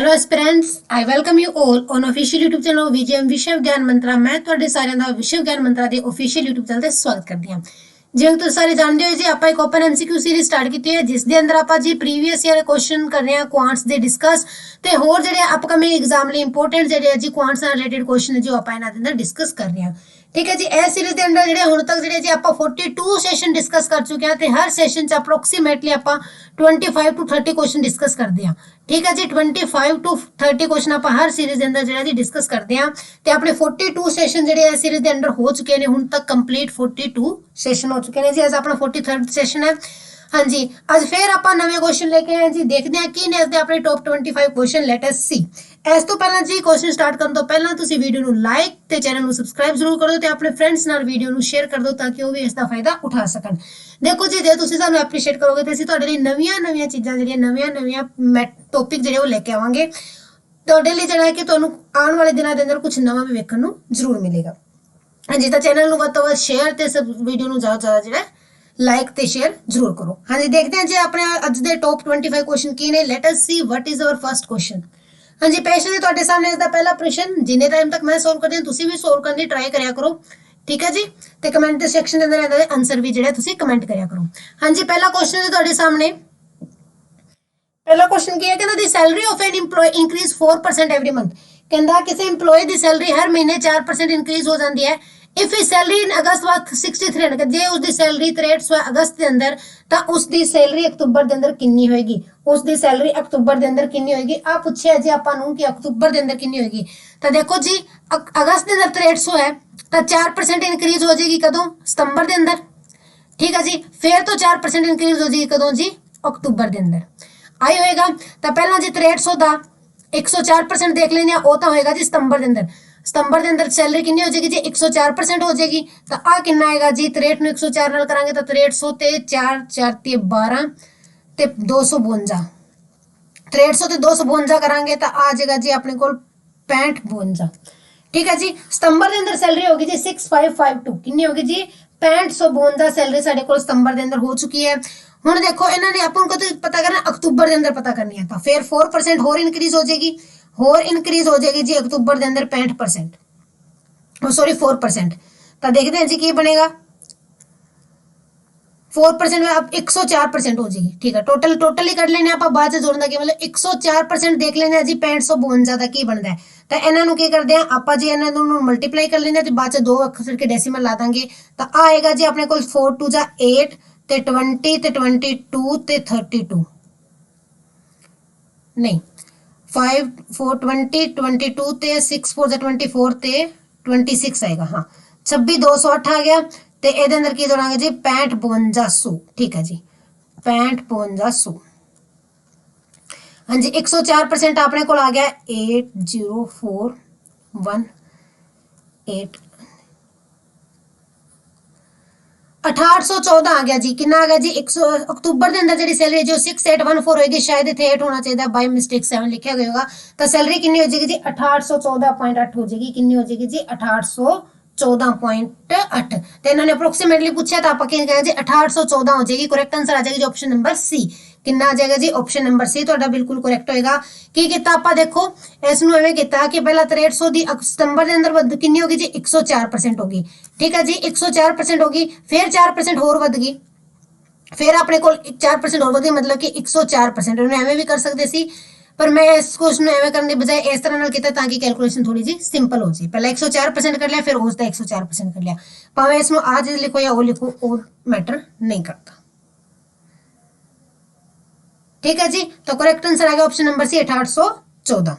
Hello aspirants, I welcome you all on official YouTube channel VGM विश्व ज्ञान मंत्रा। मैं ਤੁਹਾਡੇ ਸਾਰਿਆਂ ਦਾ ਵਿਸ਼ਵ ਗਿਆਨ ਮੰਤਰਾ ਦੇ ऑफिशियल यूट्यूब ਚੈਨਲ ਤੇ ਸਵਾਗਤ ਕਰਦੀ ਹਾਂ। ਜਿਵੇਂ ਤੁਸੀਂ ਸਾਰੇ ਜਾਣਦੇ ਹੋ ਜੀ, ਆਪਾਂ ਇੱਕ ਓਪਨ MCQ ਸੀਰੀਜ਼ ਸਟਾਰਟ ਕੀਤੀ ਹੈ ਜਿਸ ਦੇ ਅੰਦਰ ਆਪਾਂ ਜੀ ਪ੍ਰੀਵੀਅਸ ਈਅਰ ਕੁਐਸਚਨ ਕਰ ਰਹੇ ਹਾਂ ਕੁਆਂਟਸ ਦੇ ਡਿਸਕਸ ਤੇ ਹੋਰ ਜਿਹੜੇ ਅਪਕਮਿੰਗ ਐਗਜ਼ਾਮ ਲਈ ਇੰਪੋਰਟੈਂਟ ਜਿਹੜੇ ਜੀ ਕੁਆਂਟਸ ਨਾਲ ਰਿਲੇਟਡ ਕੁਐਸਚਨ ਨੇ ਜੋ ਆਪਾਂ ਇਹਨਾਂ ਦੇ ਅੰਦਰ ਡਿਸਕਸ ਕਰ ਰਹੇ ਹਾਂ। ठीक है जी, इस सीरीज के अंदर ਜਿਹੜੇ ਹੁਣ ਤੱਕ ਜਿਹੜੇ ਜੀ ਆਪਾਂ 42 ਸੈਸ਼ਨ ਡਿਸਕਸ ਕਰ ਚੁੱਕੇ ਹਾਂ ਤੇ ਹਰ ਸੈਸ਼ਨ ਚ ਅਪਰੋਕਸੀਮੇਟਲੀ ਆਪਾਂ 25 to 30 ਕੁਐਸਚਨ ਡਿਸਕਸ ਕਰਦੇ ਹਾਂ। ਠੀਕ ਹੈ ਜੀ, 25 to 30 ਕੁਐਸਚਨ ਆਪਾਂ ਹਰ ਸੀਰੀਜ਼ ਦੇ ਅੰਦਰ ਜਿਹੜਾ ਜੀ ਡਿਸਕਸ ਕਰਦੇ ਹਾਂ ਤੇ ਆਪਣੇ 42 ਸੈਸ਼ਨ ਜਿਹੜੇ ਇਸ ਸੀਰੀਜ਼ ਦੇ ਅੰਦਰ ਹੋ ਚੁੱਕੇ ਨੇ ਹੁਣ ਤੱਕ ਕੰਪਲੀਟ 42 ਸੈਸ਼ਨ ਹੋ ਚੁੱਕੇ ਨੇ ਜੀ। ਅੱਜ ਆਪਣਾ 43rd ਸੈਸ਼ਨ ਹੈ। हाँ जी, आज फिर आप नवे क्वेश्चन लेके आए जी, देखते हैं की ने अपने टॉप 25 क्वेश्चन लेट अस सी। इस तो पहला जी क्वेश्चन स्टार्ट करने तो पहला तुसी वीडियो नु लाइक ते चैनल नु सब्सक्राइब जरूर कर दो ते अपने फ्रेंड्स नाल वीडियो नु शेयर कर दो ताकि वो भी इसका फायदा उठा सकन। देखो जी, जे तुसी सानू एप्रीशिएट करोगे ते ਅਸੀਂ ਤੁਹਾਡੇ ਲਈ ਨਵੀਆਂ ਚੀਜ਼ਾਂ ਜਿਹੜੀਆਂ ਨਵੀਆਂ ਟੌਪਿਕ ਜਿਹੜੇ ਉਹ ਲੈ ਕੇ ਆਵਾਂਗੇ ਤੁਹਾਡੇ ਲਈ, ਜਿਹੜਾ ਕਿ ਤੁਹਾਨੂੰ ਆਉਣ ਵਾਲੇ ਦਿਨਾਂ ਦੇ ਅੰਦਰ ਕੁਝ ਨਵਾਂ ਵੀ ਵੇਖਣ ਨੂੰ ਜ਼ਰੂਰ ਮਿਲੇਗਾ। ਹਾਂਜੀ, ਤਾਂ ਚੈਨਲ ਨੂੰ ਵੱਧ ਤੋਂ ਵੱਧ ਸ਼ੇਅਰ ਤੇ ਸਭ ਵੀਡੀਓ ਨੂੰ ਜ਼ਿਆਦਾ ਜਿਹੜਾ लाइक ते शेयर जरूर करो। हाँ जी, देखते हैं जी अपने अज दे टॉप 25 क्वेश्चन की ने। Let us see what is our first question. हाँ जी, पेश है ਤੁਹਾਡੇ ਸਾਹਮਣੇ इसका पहला प्रश्न। जिन्ने टाइम तक मैं सॉल्व करदी ਤੁਸੀਂ भी सॉल्व करने ट्राई करिया करो। ठीक है जी, ਤੇ ਕਮੈਂਟ ਦੇ ਸੈਕਸ਼ਨ ਦੇ ਅੰਦਰ ਇਹਦਾ ਆਨਸਰ ਵੀ ਜਿਹੜਾ ਤੁਸੀਂ ਕਮੈਂਟ ਕਰਿਆ ਕਰੋ। हाँ जी, पहला क्वेश्चन है ਤੁਹਾਡੇ ਸਾਹਮਣੇ। पहला क्वेश्चन ਕੀ ਹੈ, ਕਹਿੰਦਾ ਦੀ salary of N EMPLOYE increase 4% every month. ਕਹਿੰਦਾ ਕਿਸੇ EMPLOYE ਦੀ ਸੈਲਰੀ ਹਰ ਮਹੀਨੇ 4% ਇੰਕਰੀਜ਼ ਹੋ ਜਾਂਦੀ ਹੈ। इफ ही सैलरी इन अगस्त वास्ते 63 जे उसकी सैलरी 63 अगस्त के अंदर तो उसकी सैलरी अक्तूबर के अंदर कितनी होएगी। उसकी सैलरी अक्तूबर के अंदर कितनी होएगी आ पूछे जी आपां कि अक्तूबर के अंदर कितनी होएगी। तो देखो जी, अगस्त के अंदर 63 है तो 4% इंक्रीज हो जाएगी कदों, सितंबर के अंदर। ठीक है जी, फिर तो 4% इंक्रीज हो जाएगी कदों जी, अक्तूबर के अंदर आई होएगा। तो पहला जी 6300 का 104% देख लेंगे, वो तो होएगा जी सितंबर के अंदर। सितंबर के अंदर सैलरी कितनी हो जाएगी जी 104% हो जाएगी। तो आ कितना आएगा जी 63 ਨੂੰ 104 ਨਾਲ ਕਰਾਂਗੇ ਤਾਂ 6300 ਤੇ 4 4 ਤੇ 12 ਤੇ 252, 6300 ਤੇ 252 ਕਰਾਂਗੇ ਤਾਂ ਆ ਜਾਏਗਾ ਜੀ ਆਪਣੇ ਕੋਲ 6552। ठीक है जी, सितंबर के अंदर सैलरी होगी जी 6552। कितनी होगी जी 6552 सैलरी साडे कोल सितंबर के अंदर हो चुकी है। हुण देखो इन्हां ने अपन को तो पता करना अक्तूबर के अंदर पता करनी है, तो फिर 4% होर इंक्रीज हो जाएगी, होर इंक्रीज हो जाएगी जी अक्तूबर के अंदर 65%, सॉरी 4%। तो देखते हैं जी की बनेगा 4% में अब 104% हो जाएगी। ठीक है, टोटल ही कर लेने आप बाद से जोड़ना कि मतलब 104% देख लेने जी 6552 का की बनता है। तो इन्हों की करते हैं आप जी इन्होंने मल्टीप्लाई कर लेने, बाद से 2 अक्षर के डेसिमल ला देंगे तो आएगा जी अपने को 4 2 जा 8 ते 20 ते 22 ते 32 नहीं 5 4 20 22 ते 6 4 24 ते 26 आएगा। हाँ 26 208 आ गया ते ਇਹਦੇ ਅੰਦਰ ਕੀ जोड़ांगे जी 6552। ठीक है जी 6552। हाँ जी 104% अपने को आ गया 80418 6814 आ गया जी। कितना आ गया जी 100 अक्तूबर के अंदर जी सैलरी जो 6814 होगी, शायद इतने 8 होना चाहिए, बाय मिस्टेक 7 लिखा गया होगा। तो सैलरी कितनी हो जाएगी जी 6814.8 हो जाएगी। कितनी हो जाएगी जी 6814.8। तो इन्होंने अप्रोक्सीमेटली पूछा था आप जी 6814 हो जाएगी। करेक्ट आंसर आ जाएगी ऑप्शन नंबर सी। कितना आ जाएगा जी ऑप्शन नंबर सी तो बिल्कुल करेक्ट होएगा। की किता आप देखो इसनू एवें किता कि पहला 6300 दी सितंबर के अंदर कितनी होगी जी 104% होगी। ठीक है जी 104% होगी, फिर 4% होर वध गई, फिर अपने को 4% होर वध गई, मतलब कि 104%। उन्हें एवें भी कर सकते सी, पर मैं इस क्वेश्चन एवें करने बजाय इस तरह नाल कीता ताकि कैलकुलेशन थोड़ी जी सिंपल हो जाए। पहले 104% कर लिया, फिर उसका 104% कर लिया। भावें इसमें आ चीज लिखो या वो लिखो, वो मैटर नहीं करता। ठीक है जी, तो करेक्ट आंसर आ गया ऑप्शन नंबर सी 6814।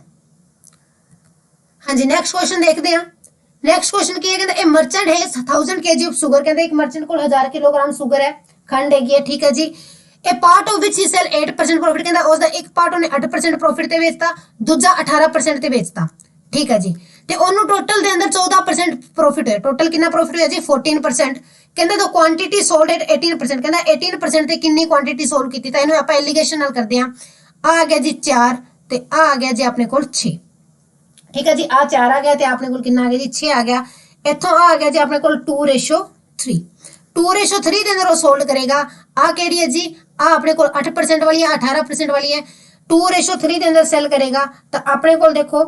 हाँ जी, नेक्स्ट क्वेश्चन देखते हैं। नेक्स्ट क्वेश्चन की है, कहता है मर्चेंट है 1000 kg ऑफ शुगर। कहता है एक मर्चेंट को 1000 किलोग्राम शुगर है, खंड हैगी है। ठीक है जी, a part of which he sell 8% profit. कहता उसका एक पार्ट उन्हें 8% प्रॉफिट ते बेचता, दूजा 18% ते बेचता। ठीक है जी, ते ओनू टोटल दे अंदर 14% प्रॉफिट है। टोटल कितना प्रॉफिट है जी 14%। कहता तो क्वांटिटी सोल्ड एट 18%। कहता 18% ते कितनी क्वांटिटी सोल्ड की, तो इन्हें आप एलिगेशन नाल करते हैं। आ गया जी 4 ते आ गया जी अपने को 6। ठीक है जी, आ 4 आ गया ते अपने को कितना आ गया जी 6 आ गया। इथों आ गया जी अपने को 2:3। 2:3 के अंदर वो सोल्ड करेगा। आ केड़ी है जी, आ अपने को 8% वाली है, 18% वाली है। 2:3 ਦੇ ਅੰਦਰ ਸੈਲ ਕਰੇਗਾ ਤਾਂ ਆਪਣੇ ਕੋਲ ਦੇਖੋ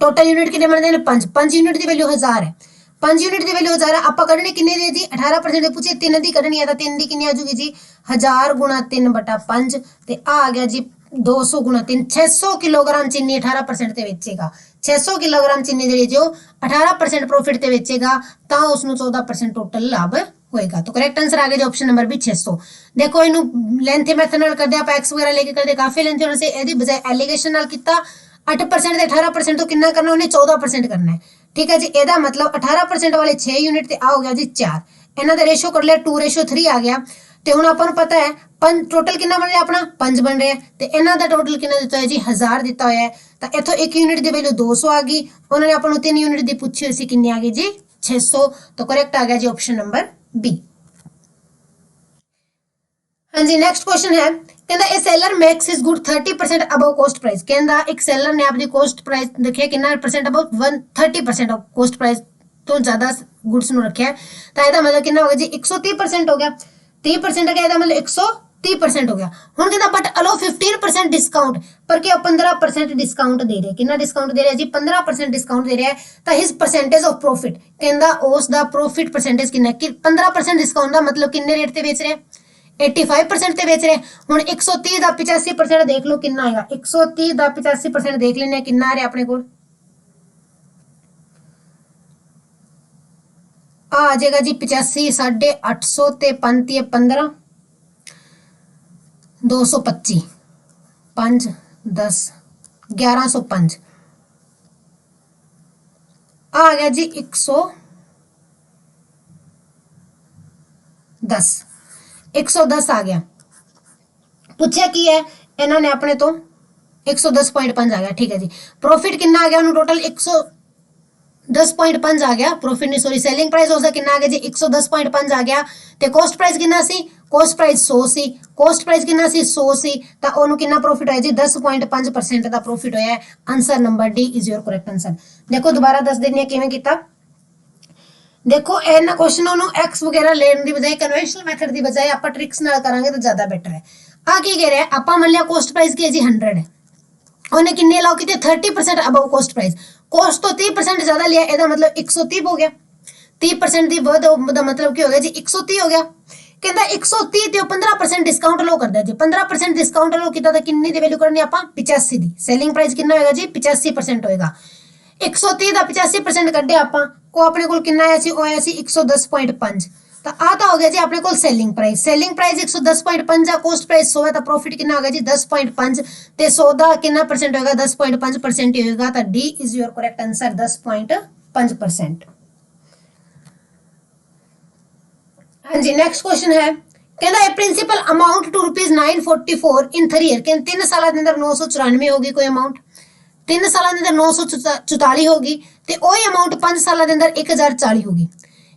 ਟੋਟਲ ਯੂਨਿਟ ਕਿੰਨੇ ਬਣਦੇ ਨੇ 5 5 ਯੂਨਿਟ ਦੀ ਵੈਲਿਊ 1000 ਹੈ 5 ਯੂਨਿਟ ਦੀ ਵੈਲਿਊ 1000 ਆਪਾਂ ਕੱਢਣੀ ਕਿੰਨੇ ਦੀ ਜੀ 18% ਦੇ ਪੁੱਛੇ 3 ਦੀ ਕੱਢਣੀ ਹੈ ਤਾਂ 3 ਦੀ ਕਿੰਨੀ ਆ ਜੂਗੀ ਜੀ 1000 ਗੁਣਾ 3/5 ਤੇ ਆ ਗਿਆ ਜੀ 200 ਗੁਣਾ 3 600 ਕਿਲੋਗ੍ਰਾਮ ਚੀਨੀ 18% ਤੇ ਵੇਚੇਗਾ 600 ਕਿਲੋਗ੍ਰਾਮ ਚੀਨੀ ਜਿਹੜੀ ਜੋ 18% ਪ੍ਰੋਫਿਟ ਤੇ ਵੇਚੇਗਾ ਤਾਂ ਉਸ ਨੂੰ 14% ਟੋਟਲ ਲਾਭ ਹੋਏਗਾ। तो करेक्ट आंसर आ गया जो ऑप्शन नंबर भी 600। देखो इनू लेंथ मेथड नाल करदे आप एक्स वगैरह लेके करदे काफी लेंथ होने से एदी बजाय एलिगेशन नाल कीता 8% ਤੇ 18% ਤੋਂ ਕਿੰਨਾ ਕਰਨਾ ਉਹਨੇ 14% ਕਰਨਾ ਹੈ ਠੀਕ ਹੈ ਜੀ। ਇਹਦਾ ਮਤਲਬ 18% ਵਾਲੇ 6 ਯੂਨਿਟ ਤੇ ਆ ਹੋ ਗਿਆ ਜੀ 4 ਇਹਨਾਂ ਦਾ ਰੇਸ਼ੋ ਕਰ ਲਿਆ 2:3 ਆ ਗਿਆ ਤੇ ਹੁਣ ਆਪਾਂ ਨੂੰ ਪਤਾ ਹੈ ਟੋਟਲ ਕਿੰਨਾ ਬਣ ਰਿਹਾ ਆਪਣਾ 5 ਬਣ ਰਿਹਾ ਤੇ ਇਹਨਾਂ ਦਾ ਟੋਟਲ ਕਿੰਨਾ ਦਿੱਤਾ ਹੋਇਆ ਜੀ 1000 ਦਿੱਤਾ ਹੋਇਆ ਹੈ ਤਾਂ ਇੱਥੋਂ 1 ਯੂਨਿਟ ਦੀ ਵੈਲਿਊ 200 ਆ ਗਈ ਉਹਨਾਂ ਨੇ ਆਪਾਂ ਨੂੰ 3 ਯੂਨਿਟ ਦੀ ਪੁੱਛੀ ਹੋਈ ਸੀ ਕਿੰਨੀ ਆ ਗਈ ਜੀ 600 ਤਾਂ ਕਰੈਕਟ ਆ ਗਿਆ ਜੀ ਆਪਸ਼ਨ ਨੰबर बी। हाँ जी नेक्स्ट क्वेश्चन है कहता a seller makes his good 30% above cost price कहता एक सेलर ने अपनी कॉस्ट प्राइस देखिए कितना percent above 30% of cost price तो ज्यादा गुड्स नु रखा है तो ਇਹਦਾ मतलब कितना होगा जी 130% हो गया 30% का ਇਹਦਾ मतलब 130% हो गया ਹੁਣ ਕਹਿੰਦਾ बट अलो 15% डिस्काउंट पर क्या 15% डिस्काउंट दे रहे कितना डिस्काउंट दे रहे जी 15% डिस्काउंट दे रहा है तो हिज परसेंटेज ऑफ प्रॉफिट कहता उस दा प्रॉफिट परसेंटेज कितना कि 15% डिस्काउंट दा मतलब कितने रेट ते बेच रहे 85% ਤੇ ਵੇਚ ਰਹੇ ਹੁਣ 130 ਦਾ 85% ਦੇਖ ਲਓ ਕਿੰਨਾ ਆਏਗਾ 130 ਦਾ 85% ਦੇਖ ਲੈਣੇ ਕਿੰਨਾ ਆ ਰਿਹਾ ਆਪਣੇ ਕੋਲ ਆ ਜਾਏਗਾ ਜੀ 85 850 ਤੇ 35 15 225 5 10 1105 आ गया जी 110 110 आ गया पूछा की है इन्होंने अपने तो 110.5 आ गया ठीक है जी। प्रॉफिट कितना आ गया उन्होंने टोटल 110.5 आ गया प्रॉफिट नहीं सॉरी सेलिंग प्राइस उसका कितना आ गया जी 110.5 आ गया ते कॉस्ट प्राइस कितना सी कॉस्ट प्राइस 100 सी कॉस्ट प्राइस कितना सी 100 सी तो ओनू कितना प्रॉफिट होया जी 10.5% का प्रॉफिट होया है। Answer number D is your correct answer. देखो दोबारा दस देनी किवें कीता देखो इन्हां क्वेश्चनों ਨੂੰ x वगैरह लेने ਦੀ ਬਜਾਏ ਕਨਵੈਨਸ਼ਨਲ ਮੈਥਡ ਦੀ ਬਜਾਏ ਆਪਾਂ ਟ੍ਰਿਕਸ ਨਾਲ ਕਰਾਂਗੇ ਤਾਂ ਜ਼ਿਆਦਾ ਬੈਟਰ ਹੈ। ਆ ਕੀ ਕਹਿ ਰਿਹਾ ਆਪਾਂ ਮੰਨ ਲਿਆ ਕੋਸਟ ਪ੍ਰਾਈਸ ਕੀ ਹੈ ਜੀ 100 ਹੈ ਉਹਨੇ ਕਿੰਨੇ ਅਲਾਉ ਕੀਤੇ 30% ਅਬਵ ਕੋਸਟ ਪ੍ਰਾਈਸ ਕੋਸਟ ਤੋਂ 30% ਜ਼ਿਆਦਾ ਲਿਆ ਇਹਦਾ ਮਤਲਬ 130 ਹੋ ਗਿਆ 30% ਦੀ ਵੱਧ ਦਾ ਮਤਲਬ ਕੀ ਹੋ ਗਿਆ ਜੀ 130 ਹੋ ਗਿਆ ਕਹਿੰਦਾ 130 ਤੇ 15% ਡਿਸਕਾਊਂਟ ਲੋ ਕਰਦਾ ਜੀ 15% ਡਿਸਕਾਊਂਟ ਲੋ ਕੀਤਾ ਤਾਂ ਕਿੰਨੀ ਦੀ ਵੈਲਿਊ ਕਰਨੀ ਆਪਾਂ 85 ਦੀ ਸੈਲਿੰਗ ਪ੍ਰਾਈਸ ਕਿੰਨਾ ਹੋਏਗਾ ਜੀ 85% ਹੋਏਗਾ 130 ਦਾ 85% ਕੱਢਿਆ ਆਪਾਂ को अपने को कितना आया सी ओ आया सी 110.5 तो आता हो गया जी अपने को सेलिंग प्राइस 110.5 आ कॉस्ट प्राइस 100 है तो प्रॉफिट कितना होगा जी 10.5 ते 100 दा कितना परसेंट होगा 10.5% ही होगा तो D is your correct answer 10.5%। हाँ जी नेक्स्ट क्वेश्चन है कहता है principal amount to ₹944 in 3 year कहते 3 साल के अंदर 994 होगी कोई अमाउंट 3 साल के अंदर 944 होगी ਤੇ ਉਹੀ ਅਮਾਉਂਟ 5 ਸਾਲਾਂ ਦੇ ਅੰਦਰ 1040 ਹੋਗੀ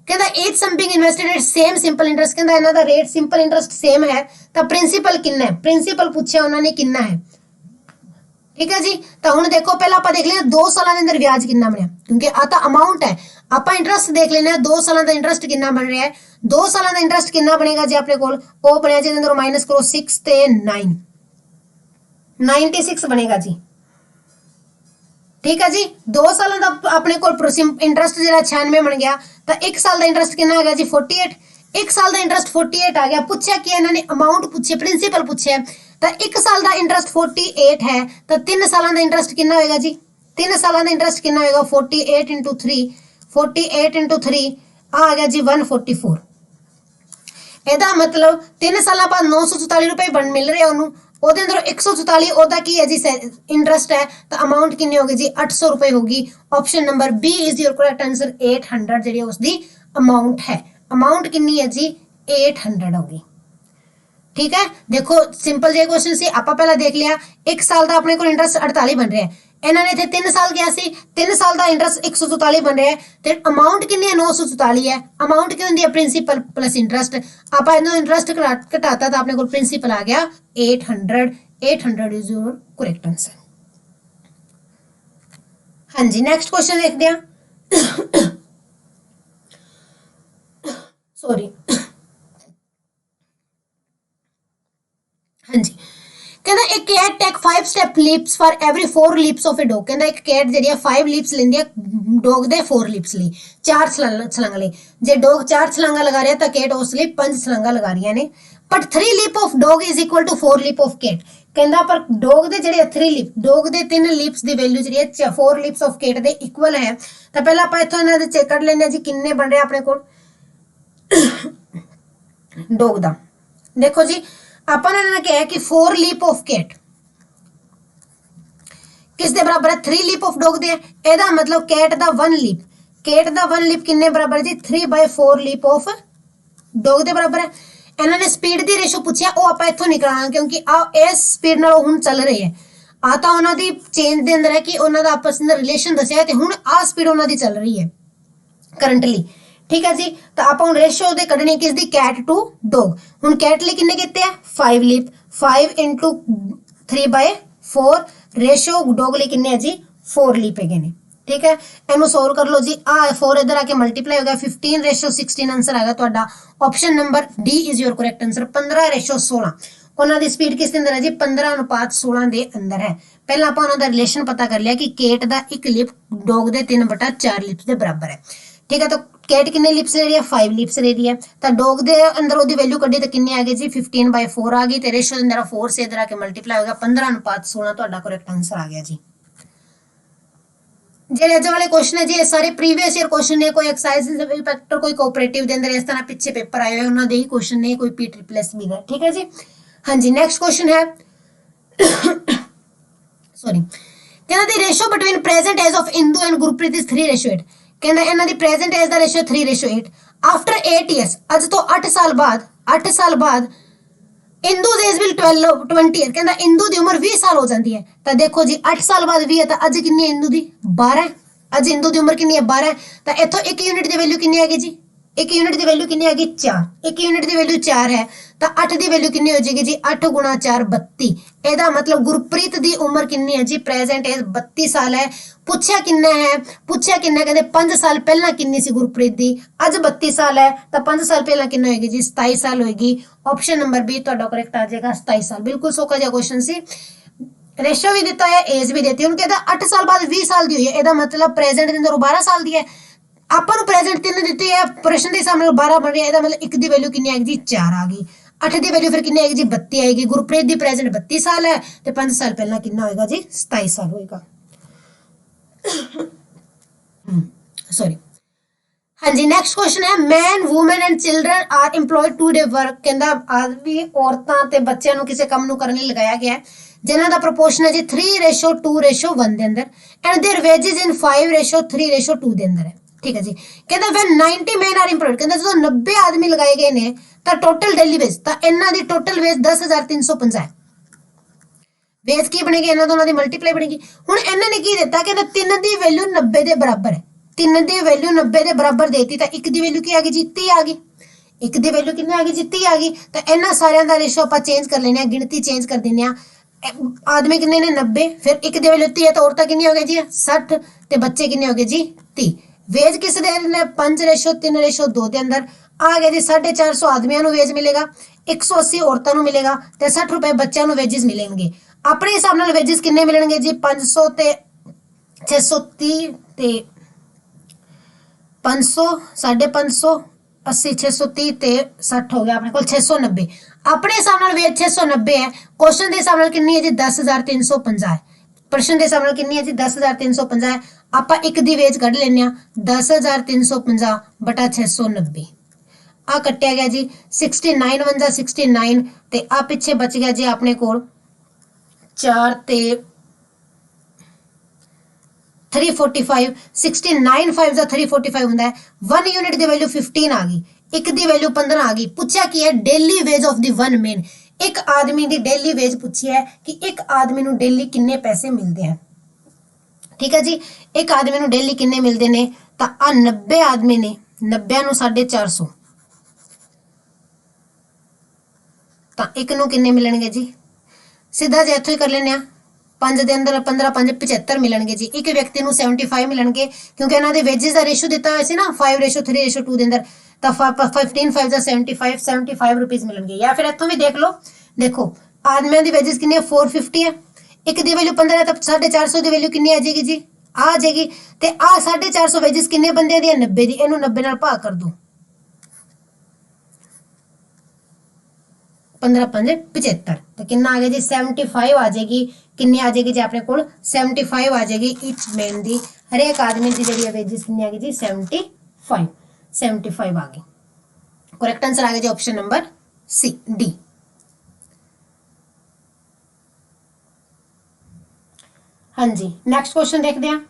ਕਹਿੰਦਾ age something invested at same simple interest ਕਹਿੰਦਾ ਇਹਨਾਂ ਦਾ ਰੇਟ ਸਿੰਪਲ ਇੰਟਰਸਟ ਸੇਮ ਹੈ ਤਾਂ ਪ੍ਰਿੰਸੀਪਲ ਕਿੰਨਾ ਹੈ ਪ੍ਰਿੰਸੀਪਲ ਪੁੱਛਿਆ ਉਹਨਾਂ ਨੇ ਕਿੰਨਾ ਹੈ ਠੀਕ ਹੈ ਜੀ। ਤਾਂ ਹੁਣ ਦੇਖੋ ਪਹਿਲਾਂ ਆਪਾਂ ਦੇਖ ਲੈਂਦੇ 2 ਸਾਲਾਂ ਦੇ ਅੰਦਰ ਵਿਆਜ ਕਿੰਨਾ ਬਣਿਆ ਕਿਉਂਕਿ ਆ ਤਾਂ ਅਮਾਉਂਟ ਹੈ ਆਪਾਂ ਇੰਟਰਸਟ ਦੇਖ ਲੈਂਦੇ ਆ 2 ਸਾਲਾਂ ਦਾ ਇੰਟਰਸਟ ਕਿੰਨਾ ਬਣ ਰਿਹਾ ਹੈ 2 ਸਾਲਾਂ ਦਾ ਇੰਟਰਸਟ ਕਿੰਨਾ ਬਣੇਗਾ ਜੀ ਆਪਣੇ ਕੋਲ ਉਹ ਬਣਿਆ ਜਿਹਦੇ ਅੰਦਰ ਮਾਈਨਸ ਕਰੋ 6 ਤੇ 9 96 ਬਣੇਗਾ ਜੀ ठीक है जी। 2 साल का अपने को इंटरस्ट जो 96 बन गया तो 1 साल का इंटरस्ट कितना आ गया जी 48 1 साल का इंटरस्ट 48 आ गया पूछा कि इन्होंने अमाउंट पूछे प्रिंसीपल पूछे तो 1 साल का इंटरस्ट 48 है तो 3 साल का इंटरस्ट कितना होगा जी 3 साल का इंटरस्ट कितना होगा 48 × 3 48 × 3 आ गया जी 144 ਇਹਦਾ मतलब 3 साल बाद 944 रुपए बन मिल रहे हैं ਉਹਦੇ ਅੰਦਰ 144 ਉਹਦਾ ਕੀ ਹੈ ਜੀ ਇੰਟਰਸਟ ਹੈ ਤਾਂ ਅਮਾਉਂਟ ਕਿੰਨੀ ਹੋਗੀ ਜੀ 800 रुपए होगी। Option number B is your correct answer 800 ਜਿਹੜੀ ਉਸਦੀ ਅਮਾਉਂਟ ਹੈ ਅਮਾਉਂਟ ਕਿੰਨੀ ਹੈ ਜੀ 800 होगी ठीक है। देखो सिंपल जे क्वेश्चन सी ਆਪਾਂ ਪਹਿਲਾਂ ਦੇਖ ਲਿਆ 1 ਸਾਲ ਦਾ ਆਪਣੇ ਕੋਲ ਇੰਟਰਸਟ 48 ਬਣ ਰਿਹਾ ਹੈ ਇਹਨਾਂ ਨੇ ਇੱਥੇ 3 ਸਾਲ ਗਿਆ ਸੀ 3 ਸਾਲ ਦਾ ਇੰਟਰਸਟ 144 ਬਣ ਰਿਹਾ ਹੈ ਤੇ ਅਮਾਉਂਟ ਕਿੰਨੀ ਹੈ 944 ਹੈ ਅਮਾਉਂਟ ਕੀ ਹੁੰਦੀ ਹੈ ਪ੍ਰਿੰਸੀਪਲ ਪਲੱਸ ਇੰਟਰਸਟ ਆਪਾਂ ਇਹਨੂੰ ਇੰਟਰਸਟ ਘਟਾਤਾ ਤਾਂ ਆਪਣੇ ਕੋਲ ਪ੍ਰਿੰਸੀਪਲ ਆ ਗਿਆ 800 800 ਇਜ਼ ਯੋਰ ਕਰੈਕਟ ਆਨਸਰ। ਹਾਂਜੀ ਨੈਕਸਟ ਕੁਐਸਚਨ ਦੇਖਦੇ ਹਾਂ सॉरी हाँ जी कहना एक cat take 5 step leaps for every 4 leaps of a dog. कहना एक कैट ਜਿਹੜੀ 5 ਲੀਪਸ ਲੈਂਦੀ ਹੈ ਡੌਗ ਦੇ 4 ਲੀਪਸ ਲਈ, 4 ਛਲਾਂਗਾਂ ਲਈ। ਜੇ ਡੌਗ 4 ਛਲਾਂਗਾਂ ਲਗਾ ਰਿਹਾ ਤਾਂ ਕੈਟ ਉਸ ਲਈ 5 ਛਲਾਂਗਾਂ ਲਗਾ ਰਹੀਆਂ ਨੇ। But 3 leap of dog is equal to 4 leap of cat. ਕਹਿੰਦਾ ਪਰ ਡੌਗ ਦੇ ਜਿਹੜੇ 3 ਲੀਪ, ਡੌਗ ਦੇ 3 ਲੀਪਸ ਦੀ ਵੈਲਿਊ ਜਿਹੜੀ ਹੈ 4 ਲੀਪਸ ਆਫ ਕੈਟ ਦੇ ਇਕੁਅਲ ਹੈ। ਤਾਂ ਪਹਿਲਾਂ ਆਪਾਂ ਇੱਥੋਂ ਇਹਨਾਂ ਦੇ ਚੈੱਕ ਕਰ ਲੈਂਦੇ ਹਾਂ ਜੀ ਕਿੰਨੇ ਬਣ ਰਹੇ ਆਪਣੇ ਕੋਲ ਡੌਗ ਦਾ। ਦੇਖੋ ਜੀ ਆਪਾਂ ਨੇ ਕਿਹਾ ਕਿ 4 ਲੀਪ ਆਫ ਕੈਟ किस दे बराबर है 3 लीप ऑफ डॉग दे। एदा मतलब कैट दा 1 लीप, कैट दा 1 लीप किन्ने बराबर जी 3/4 लीप ऑफ डॉग दे बराबर है। इन्होंने स्पीड दी रेशो पूछिया वो आप इथों निकालना क्योंकि आ इस स्पीड नाल हुन चल रही है। आ तो उन्हां दी चेंज दे अंदर है कि उन्हां दा आपस में रिलेशन दस्या ते हुन आ स्पीड उन्हां दी चल रही है करंटली। ठीक है जी, तो आप हुन रेशो दे कढनी किस दी कैट टू डॉग। हुन कैट लई किन्ने कीते हैं 5 लीप, 5 * 3/4 रेशो डॉग ਲਈ ਕਿੰਨੇ ਹੈ ਜੀ 4 ਲੀਪ ਹੈਗੇ ਨੇ। ਠੀਕ ਹੈ, ਇਹਨੂੰ ਸੋਲਵ ਕਰ ਲਓ ਜੀ। ਆ 4 ਇਧਰ ਆ ਕੇ ਮਲਟੀਪਲਾਈ ਹੋ ਗਿਆ 15/16 ਆਨਸਰ ਆਏਗਾ ਤੁਹਾਡਾ। Option number D is your correct answer. 15/16 ਉਹਨਾਂ ਦੀ ਸਪੀਡ ਕਿਸ ਦੇ ਅੰਦਰ ਹੈ ਜੀ 15:16 ਦੇ ਅੰਦਰ ਹੈ। ਪਹਿਲਾਂ ਆਪਾਂ ਉਹਨਾਂ ਦਾ ਰਿਲੇਸ਼ਨ ਪਤਾ ਕਰ ਲਿਆ ਕਿ ਕੇਟ ਦਾ 1 ਲਿਪ ਡੌਗ ਦੇ 3/4 ਲਿਪਸ ਦੇ ਬਰਾबर है। ठीक है, तो कैट कितने लिप्स ले रही है 5 लिप्स ले रही है। तो डॉग दे अंदर ओदी वैल्यू कड्ढी तो कितनी आ गई जी 15/4 आ गई। तो रेशो अंदर 4 से इधर आके मल्टीप्लाई हो गया 15:16 ਤੁਹਾਡਾ करेक्ट आंसर आ गया जी। ਜਿਹੜੇ ਅੱਜ ਵਾਲੇ क्वेश्चन है जी ये सारे प्रीवियस ईयर क्वेश्चन ने, कोई एक्साइज इंस्पेक्टर कोई कोऑपरेटिव ਦੇ ਅੰਦਰ ਇਸ ਤਰ੍ਹਾਂ ਪਿੱਛੇ पेपर आए हुए ਉਹਨਾਂ ਦੇ ही क्वेश्चन ने, कोई PSS भी है। ठीक है जी, हाँ जी। नेक्स्ट क्वेश्चन है सॉरी, कहना the ratio between present age of Indu and Gurpreet is 3:8। कहना इन्हां दी प्रेजेंट एज दा रेशियो 3:8। आफ्टर 8 इयर्स अज तो 8 साल बाद इंदू एज विल 20 ईयर। कहना इंदू दी उम्र 20 साल हो जाती है। तो देखो जी 8 साल बाद 20 है तो अज कितनी है इंदू दी 12 है। अज इंदू दी उम्र कितनी है 12 है। तो इथों 1 यूनिट दी वैल्यू कितनी आएगी जी 1 यूनिट दी वैल्यू कितनी आएगी 4। 1 यूनिट दी वैल्यू 4 है तो 8 दी वैल्यू कितनी हो जाएगी जी 8 × 4 32। एदा मतलब गुरप्रीत दी उम्र कितनी है जी प्रेजेंट एज 32 साल है। पूछया कितना है, कहते 5 साल पहला कितनी सी गुरप्रीत दी, अज 32 साल है तो 5 साल पहला कितना होगी जी 27 साल होगी। ऑप्शन नंबर बी ਤੁਹਾਡਾ करेक्ट आ जाएगा 27 साल। बिल्कुल सौखा जिहा क्वेश्चन सी। रेशो भी दिता है, एज भी देती है। उन्होंने कहता 8 साल बाद 20 साल दी हुई है। एदा मतलब प्रेजेंट के अंदर 12 साल दी है। ਆਪਾਂ ਨੂੰ प्रेजेंट 3 ਦਿੱਤੀ ਹੈ, ਪ੍ਰਸ਼ਨ ਦੇ ਹਿਸਾਬ ਨਾਲ 12 ਬਣ ਰਿਹਾ। ਇਹਦਾ ਮਤਲਬ 1 ਦੀ ਵੈਲਿਊ ਕਿੰਨੀ ਆਏਗੀ ਜੀ 4 ਆ ਗਈ। 8 ਦੀ ਵੈਲਿਊ ਫਿਰ ਕਿੰਨੀ ਆਏਗੀ ਜੀ 32 ਆਏਗੀ। ਗੁਰਪ੍ਰੀਤ ਦੀ प्रेजेंट 32 ਸਾਲ ਹੈ ਤੇ 5 ਸਾਲ ਪਹਿਲਾਂ ਕਿੰਨਾ ਹੋਏਗਾ ਜੀ 27 ਸਾਲ ਹੋਏਗਾ। सॉरी, हाँ जी। नेक्स्ट क्वेश्चन है man women and children are employed to do work. कहता आदमी औरतां ते बच्चों को किसी काम नूं करने लगाया गया है जिन्हां दा प्रोपोर्शन है जी 3:2:1 दे अंदर एंड देयर वेजेस इन 5:3:2 दे अंदर है। ठीक है जी, कहता व्हेन 90 मैन आर एम्प्लॉयड। कहता जो 90 आदमी लगाए गए ने तो टोटल डेली वेज तो इन्हां दी टोटल वेज 10,350 है। वेज की बनेगी इन्हां दोनों दी मल्टीप्लाई बनेगी। हुण इन्हां ने की दिता कहता 3 दी वैल्यू 90 दे बराबर है। 3 दी वैल्यू 90 दे बराबर देती तो 1 दी वैल्यू की आ गई जी 30 आ गई। 1 दी वैल्यू कितनी आ गई जी 30 आ गई। तो इन्हां सारियां दा रेशो आपां चेंज कर लेने, गिनती चेंज कर देने। आदमी कितने ने 90, फिर 1 दी वैल्यू 30 है तो औरतां कितनी हो गई जी 60 ते बच्चे कितने हो गए जी 30। वेज किस दे 5:3:2 के अंदर आ गया जी 450 आदमियों को वेज मिलेगा, 180 औरतों को मिलेगा तो 60 रुपए बच्चों को वेजिस मिलेंगे। अपने हिसाब नाल वेजिस कितने मिलेंगे जी 500 ते 630 ते 500 550 80 630 ते 60 हो गया अपने को 690। अपने हिसाब नाल वेज 690 है। क्वेश्चन के हिसाब नाल कितनी है जी 10,350 है। प्रश्न के हिसाब नाल कितनी है जी 10,350 है। आप 1 दी वेज कढ़ लेने 10,350 बटा 690 आ कट्टिया गया जी 69 × 69 ते आ पिछे बच गया जी अपने कोल 4 ते 345 69 5 345 हुंदा है। 1 यूनिट दी वैल्यू 15 आ गई, 1 दी वैल्यू 15 आ गई। पूछा की है daily ways of the one man. एक आदमी दी डेली वेज पूछी है कि एक आदमी नूं डेली किन्ने पैसे मिलते हैं। ठीक है जी, एक आदमी नूं डेली किन्ने मिलते ने तो आ 90 आदमी ने 90 नूं 450 तो एक नूं किन्ने मिलणगे जी सीधा जी इत्थों ही कर लेने 5 दे अंदर 15 5 75 मिलणगे जी। एक व्यक्ति नूं 75 मिलणगे क्योंकि इन्हां दे वेजेस दा रेशो दिता होया सी ना 5:3:2 दे अंदर तो 15 5 75 75 रुपीज मिलणगे। या फिर इत्थों भी देख लो, देखो आदमियों की वेजेस कितनी है 450 है, एक की वैल्यू 15 है तो 450 की वैल्यू कितनी आ जाएगी जी आ जाएगी। तो आ 450 वेजेस कितने बंदे दी 90 दी, इनू 90 नाल भाग कर दो, 15 5 75 तो कितना आ गया जी 75 आ जाएगी। कितनी आ जाएगी जी अपने को 75 आ जाएगी। ईच मैन दी हर एक आदमी की जी वेजेस कितनी आ गई जी 75 आ गई। करेक्ट आंसर आ गया जी ऑप्शन नंबर सी डी। हाँ जी नेक्स्ट क्वेश्चन देखते हैं।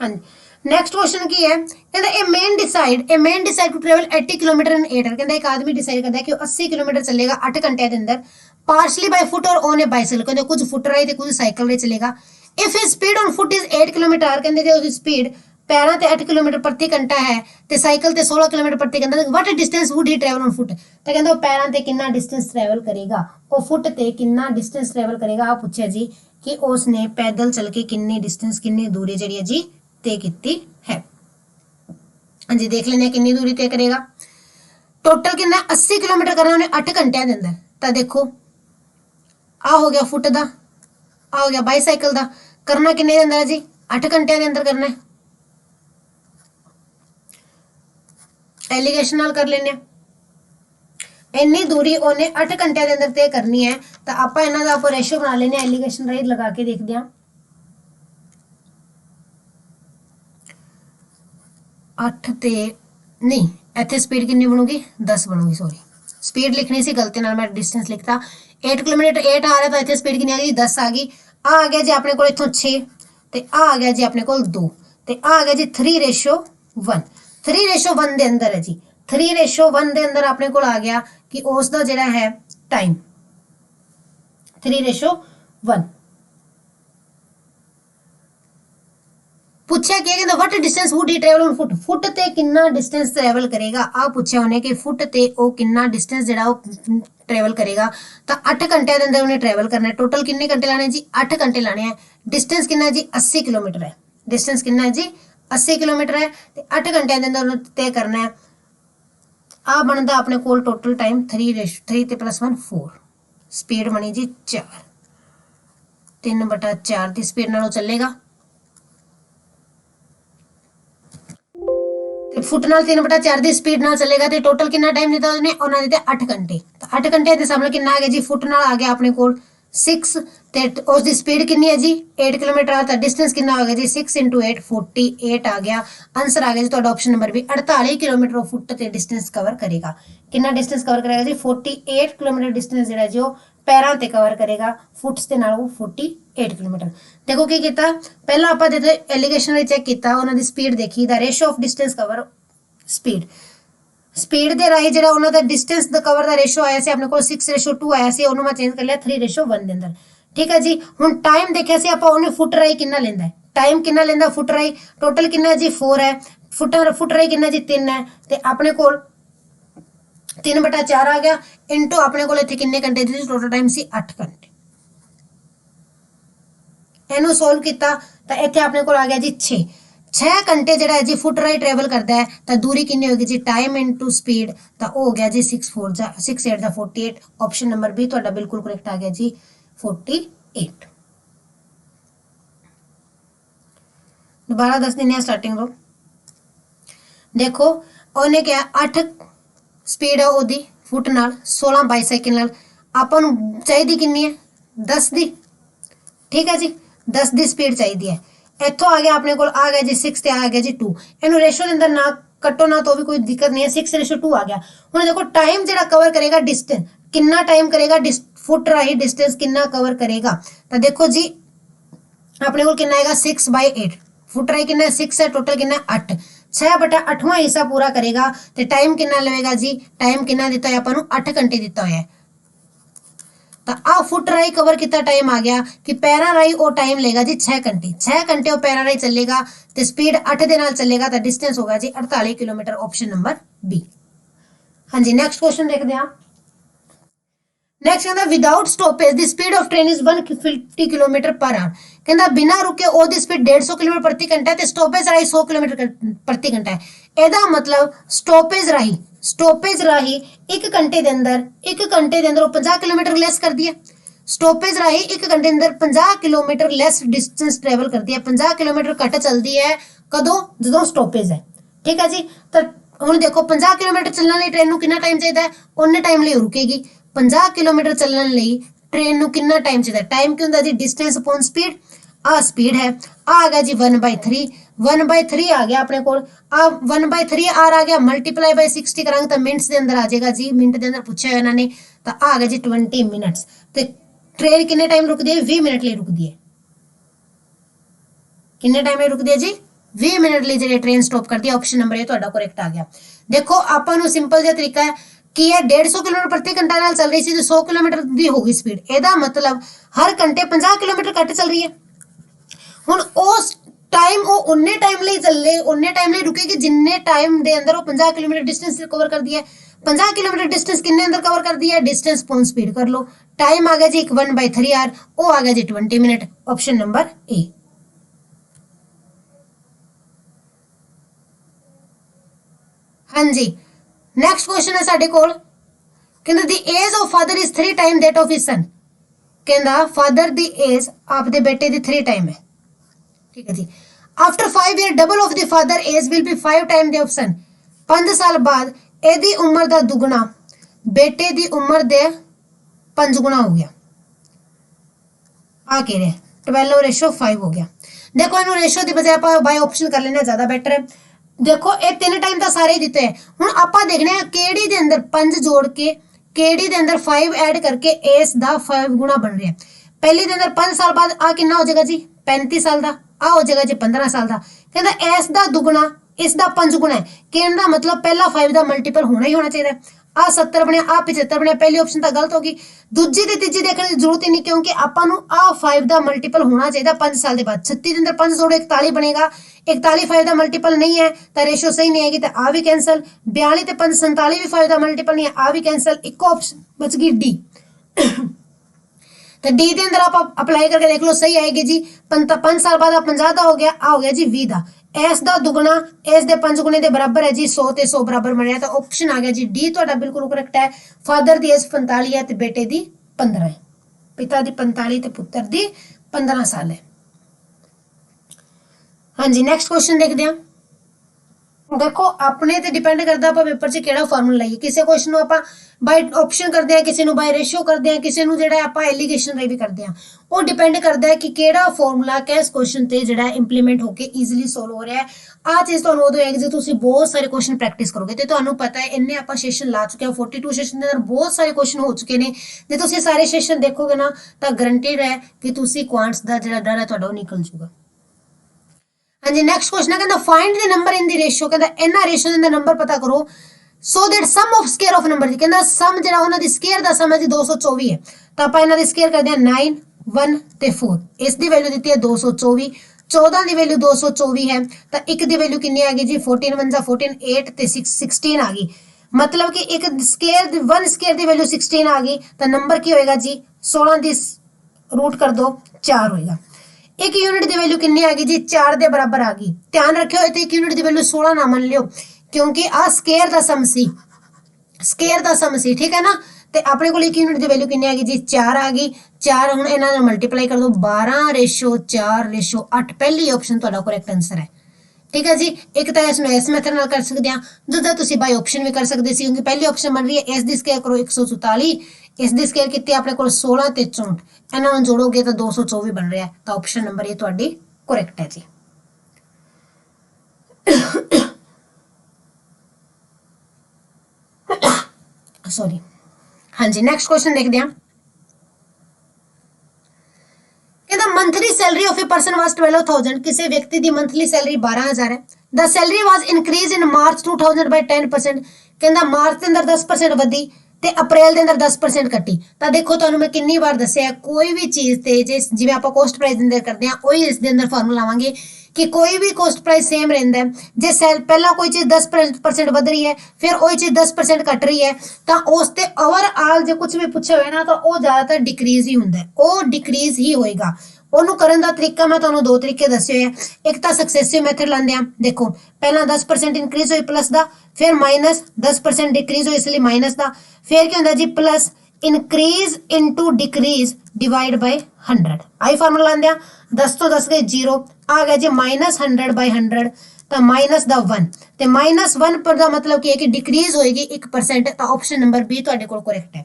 हाँ जी नेक्स्ट क्वेश्चन की है कहता a man decide to travel 80 kilometre in 8 hour. कहता एक आदमी डिसाइड करता है कि 80 किलोमीटर चलेगा 8 घंटे के अंदर, पार्शली बाय फुट और ऑन ए बाइसाइकिल। कहते कुछ फुट राही ते कुछ साइकिल रे चलेगा। If his speed on foot is 8 kilometre our, कहते उसकी स्पीड पैरों ते 8 किलोमीटर प्रति घंटा है ते साइकिल ते 16 किलोमीटर प्रति घंटा, what distance would he travel on foot. तो कहते वो पैरों ते कितना डिस्टेंस ट्रैवल करेगा, वो फुट ते कितना डिस्टेंस ट्रैवल करेगा। आप पूछा जी कि उसने पैदल चल के कितनी डिस्टेंस कितनी दूरी जी है जी तय की है। हाँ जी देख लेने कितनी दूरी तय करेगा। टोटल कितना 80 किलोमीटर करना उन्हें 8 घंटे के अंदर। तो देखो आ हो गया फुट का, आ हो गया बाईसाइकिल का, करना कितने अंदर है जी 8 घंटे के अंदर करना है। एलिगेशन नाल कर लेने इन्नी दूरी उन्हें 8 घंटे के अंदर तय करनी है। तो आप इन्हों का रेशो बना लेने एलिगेशन राइट लगा के देखते हैं। 8 ते नहीं इतने स्पीड कितनी बनूगी 10 बनूगी, सॉरी स्पीड लिखनी सी गलती नाल मैं डिस्टेंस लिखता। 8 किलोमीटर 8 आ रहा तो इतने स्पीड कितनी आ गई 10 आ गई। आ गया जी अपने को इथों 6 ते आ गया जी अपने को 2 ते आ गया जी 3:1। 3:1 के अंदर है जी 3:1 के अंदर अपने को आ गया कि उसका जिहड़ा है टाइम 3:1। पूछा क्या कहता what distance would he travel on foot, foot ते कितना डिस्टेंस ट्रैवल करेगा। आ पूछा उन्हें कि फुट ते ओ कितना डिस्टेंस जिहड़ा ट्रैवल करेगा। तो 8 घंटे के अंदर उन्हें ट्रैवल करना है। टोटल कितने घंटे लाने जी 8 घंटे लाने हैं। डिस्टेंस कितना है जी 80 किलोमीटर है। डिस्टेंस कितना है जी 80 किलोमीटर है। 8 घंटे के अंदर तय करना है। आ बनता अपने को टोटल टाइम 3 ते +1 4, स्पीड बनी जी 4, 3/4 की स्पीड नालों चलेगा। फुट नाल 3/4 की स्पीड नाल चलेगा तो टोटल कितना टाइम दिता उसने उन्होंने दिता 8 घंटे। तो 8 घंटे के सामने कितना आ गया जी फुट नाल आ गया अपने को 6 ते उसकी स्पीड कितनी है जी 8 किलोमीटर। तो डिस्टेंस कितना आ गया जी 6 × 8 48 आ गया। आंसर आ गया जी ਤੁਹਾਡਾ ऑप्शन नंबर भी 48 किलोमीटर फुट ते डिस्टेंस कवर करेगा। कितना डिस्टेंस कवर करेगा जी 48 किलोमीटर डिस्टेंस ਜਿਹੜਾ जी पैरों ते कवर करेगा। फुट्स के नाल 48 किलोमीटर। देखो की किया पहला आप एलिगेशन चेक किया उन्होंने स्पीड देखी the ratio of distance cover speed के राही जो उन्होंने डिस्टेंस कवर का रेशो आया से अपने को 6:2 आया से उन्होंने मैं चेंज कर लिया 3:1 के अंदर। ठीक है जी हुण टाइम देखिया से आप उन्हें फुट राही कितना लेंदा है, टाइम कितना लेंदा फुट राही टोटल कितना जी 4 है। फुट राही कितना जी 3 है तो अपने को 3/4 आ गया इंटू अपने को इतने कितने घंटे दी टोटल टाइम सी 8 घंटे। इनू सोल्व किया तो इतने अपने को आ गया जी 6 घंटे जो है जी फुट राही ट्रैवल करता है। तो दूरी कितनी होगी जी टाइम इंटू स्पीड तो हो गया जी 6 8 48। ऑप्शन नंबर बी तो बिल्कुल करेक्ट आ गया जी 48। दोबारा दस दिन स्टार्टिंग रो देखो उन्हें क्या 8 स्पीड है ओदी फुट नाल 16 बाईसाइकिल नाल आपां नूं चाहिदी कितनी है 10 दी। ठीक है जी 10 दी स्पीड चाहिदी है। इतों आ गया अपने को आ गया जी 6 आ गया जी 2 इनू रेशो के अंदर ना कटो ना तो भी कोई दिक्कत नहीं है 6:2 आ गया। हुण देखो टाइम जो कवर करेगा डिस्टेंस कितना टाइम करेगा फुट राही डिस्टेंस कितना कवर करेगा। तो देखो जी अपने को कितना आएगा 6/8 फुट राही कितना 6 है टोटल कितना 8 6/8वां हिस्सा पूरा करेगा तो टाइम कितना लगेगा जी टाइम कितना दिता है अपन 8 घंटे दिता हुआ है। तो आ फुट राही कवर कितना टाइम आ गया कि पैरा राही वो टाइम लेगा जी 6 घंटे। 6 घंटे वो पैरा राही चलेगा तो स्पीड 8 के नाल चलेगा तो डिस्टेंस होगा जी 48 किलोमीटर। Option number B. हाँ जी नेक्स्ट क्वेश्चन देखते हैं। नेक्स्ट कहता without stoppage the speed of train is 150 kilometre per hour. कहता बिना रुके ओदी स्पीड 150 किलोमीटर प्रति घंटा है, तो स्टॉपेज राही 100 किलोमीटर प्रति घंटा है। ਇਹਦਾ मतलब स्टॉपेज राही एक घंटे के अंदर वो 50 किलोमीटर लेस कर दिया। स्टॉपेज राही एक घंटे अंदर 50 किलोमीटर लेस डिस्टेंस ट्रेवल करती है, 50 किलोमीटर घट चलती है कदों जो स्टॉपेज है। ठीक है जी। तो हुण देखो 50 किलोमीटर चलने लिए ट्रेन को कितना टाइम चाहिए, उन्ने टाइम लिए रुकेगी। 50 किलोमीटर चलने लिए ट्रेन को कितना टाइम चाहिए, टाइम क्या होता जी, डिस्टेंस अपॉन स्पीड। आ स्पीड है, आ गया जी 1/3, 1/3 आ गया अपने को। आ 1/3 आ गया, मल्टीप्लाई बाय 60 करांगे तो मिनट्स के अंदर आ जाएगा जी, मिनट के अंदर पूछा है इन्होंने। तो आ गया जी 20 मिनट्स। तो ट्रेन कितने टाइम रुकती है, 20 मिनट लिए रुकती है। कितने टाइम लिए रुकती है जी, 20 मिनट लिए जी ट्रेन स्टॉप कर दिया। ऑप्शन नंबर ए ਤੁਹਾਡਾ करेक्ट आ गया। देखो ਆਪਾਂ ਨੂੰ ਸਿੰਪਲ ਜਿਹਾ ਤਰੀਕਾ ਹੈ कि ये 150 किलोमीटर प्रति घंटा नाल चल रही थी, तो 100 किलोमीटर दी होगी स्पीड। ਇਹਦਾ मतलब हर घंटे 50 किलोमीटर घट चल रही है। ਹੁਣ उस टाइम वो उन्ने टाइम ਲਈ ਚੱਲੇ, उन्ने टाइम ਲਈ रुकेगी जिन्ने टाइम ਦੇ अंदर वो 50 किलोमीटर डिस्टेंस कवर कर दिया है। 50 किलोमीटर डिस्टेंस किन्ने अंदर कवर कर दिया है, डिस्टेंस अपॉन स्पीड कर लो। टाइम आ गया जी 1/3 आर, वो आ गया जी 20 मिनट। Option number A. हाँ जी, नेक्स्ट क्वेश्चन है साडे कोल। कहंदा the age of father is 3 time that of his son. कहंदा फादर दी एज आपदे बेटे दी 3 टाइम है। ठीक है जी। After 5 year double of the father age will be 5 time the of son. 5 साल बाद एदी उम्र दा दुगना बेटे दी उम्र दे 5 गुना हो गया। आ कह रहे 12:5 हो गया। देखो इन्हों रेशो की बजाय आप बाय ऑप्शन कर लेना ज्यादा बेटर है। देखो ये 3 टाइम तो सारे ही दिते हैं। हुण आपां देखने केड़ी दे अंदर 5 जोड़ के केड़ी दे अंदर 5 ऐड करके एस दा 5 गुना बन रहा है। पहली दे अंदर 5 साल बाद आ कितना हो जाएगा जी, 35 साल दा। आ हो जाएगा जी 15 साल दा। कहंदा एस दा दुगना इस दा 5 गुना है। कहने दा मतलब पहला 5 दा मल्टीपल होना ही होना चाहिए। आ 70 बनया, आ 75 बनया। पहली ऑप्शन तो गलत होगी। दूजी ते तीजी देखने की जरूरत ही नहीं, क्योंकि आपां नूं आ 5 दा मल्टीपल होना चाहिए 5 साल के बाद। 36 के अंदर 5 जोड़ो 41 बनेगा। 41 5 दा मल्टीपल नहीं है तो रेशो सही नहीं आएगी, तो आ भी कैंसल। 42 ते 5 47 भी 5 दा मल्टीपल नहीं है, आ भी कैंसल। एक ऑप्शन बच गई डी। तो डी के अंदर आप अप्लाई करके देख लो, सही आएगी जी। 5 साल बाद 50 का हो गया, आ हो गया जी 20 का। एस का दुगना एस के 5 गुणे के बराबर है जी, 100 ते 100 बराबर बन रहा। तो ऑप्शन आ गया जी डी ਤੁਹਾਡਾ बिल्कुल करेक्ट है। फादर की एज 45 है तो बेटे की 15 है। पिता की 45 तो पुत्र की 15 साल है। हाँ जी, नेक्स्ट क्वेश्चन देखते हैं। देखो अपने ते डिपेंड करता आप पेपर च केड़ा फार्मूला लाइए। किसी क्वेश्चन को आप बाय ऑप्शन करते हैं, किसी बाय रेशियो करते हैं, किसी जो आप एलिगेशन भी करते हैं। वो डिपेंड करता है कि केड़ा फॉर्मूला किस क्वेश्चन ते जो इंप्लीमेंट होकर ईजिली सोल्व हो रहा है। आ चीज़ तो उदों होएगी जो तुम बहुत सारे क्वेश्चन प्रैक्टिस करोगे। तो तुम्हें पता है इन्ने आप सेशन ला चुके हैं, 42 सेशन के अंदर बहुत सारे क्वेश्चन हो चुके हैं। जो तुम सारे सेशन देखोगे ना तो गारंटेड है कि तुम क्वांट्स का जो डर है तो निकल जूगा। हाँ जी, नेक्स्ट क्वेश्चन है कहता find the number in the ratio. कहता इन्हां रेशियो के अंदर नंबर पता करो so that sum of square of number जी। कहता सम जो उन्होंने दी स्केयर का सम है जी 224 है। तो आप इन्हां दी स्केयर करते हैं 9 1 ते 4। इसकी वैल्यू दी है 224। 14 की वैल्यू 224 है तो एक की वैल्यू कितनी आ गई जी 14 1 14 8 ते 16 आ गई। मतलब कि एक स्केयर 1 स्केयर की वैल्यू 16 आ गई तो नंबर की होएगा जी 16 की रूट कर दो 4 होएगा। एक यूनिट की वैल्यू कितनी आ गई जी 4 के बराबर आ गई। ध्यान रखियो एक यूनिट की वैल्यू 16 ना मान लियो, क्योंकि आ स्केयर का सम सी, स्केयर का सम सी। ठीक है ना। तो अपने को एक यूनिट की वैल्यू कितनी आ गई जी 4 आ गई। 4 हुण इन्हां नाल मल्टीप्लाई कर दो 12:4:8। पहली ऑप्शन तुहाडा करेक्ट आंसर है। ठीक है जी। एक तो इसमें इस मैथड नाल कर सकते हैं, दूसरा तुसीं बाय ऑप्शन भी कर सकते सी, क्योंकि पहली ऑप्शन बन रही है इस दी स्केयर करो 144, इस दी स्केयर की अपने को 16 ते 64, इन्हां नूं जोड़ोगे तो 224 बन रहा है। तो ऑप्शन नंबर ए तुहाडी करेक्ट है जी। सॉरी। हाँ जी, नेक्स्ट क्वेश्चन देखते हैं। कहता monthly salary of a person was 12,000। किसी व्यक्ति की मंथली सैलरी 12,000 है। The salary was increase in March 2000 by 10%। कहता मार्च के अंदर 10% वधी ते अप्रैल के अंदर 10% घटी। तो देखो तुहानूं मैं कितनी बार दस्सिया कोई भी चीज़ ते जिवें आपां कॉस्ट प्राइस अंदर करते हैं वही इस दे अंदर फार्मूला लावांगे कि कोई भी कॉस्ट प्राइस सेम रहिंदा है। जे पहला कोई चीज़ 10% वध रही है फिर वही चीज़ 10% घट रही है तो उस ते ओवरऑल जो कुछ भी पूछे हुए ना तो वो ज़्यादातर डिक्रीज ही हुंदा है, वो डिक्रीज ही होएगा। ਉਹਨੂੰ ਕਰਨ ਦਾ ਤਰੀਕਾ ਮੈਂ ਤੁਹਾਨੂੰ ਦੋ ਤਰੀਕੇ ਦੱਸੇ ਹੋਏ ਆ। ਇੱਕ ਤਾਂ ਸਕਸੈਸਿਵ ਮੈਥਡ ਲਾਉਂਦੇ ਆ, ਦੇਖੋ ਪਹਿਲਾਂ 10% ਇੰਕਰੀਜ਼ ਹੋਈ ਪਲੱਸ ਦਾ, ਫਿਰ ਮਾਈਨਸ 10% ਡਿਕਰੀਜ਼ ਹੋਈ ਇਸ ਲਈ ਮਾਈਨਸ ਦਾ, ਫਿਰ ਕੀ ਹੁੰਦਾ ਜੀ plus increase into decrease divide by 100। I formula लांदे आ 10 तो 10 गए 0 आ गया जी -100 बाय 100 तो माइनस दा 1 ते -1 पर दा मतलब की है कि डिक्रीज होएगी 1%। तो ऑप्शन नंबर बी तुहाडे कोल करेक्ट है।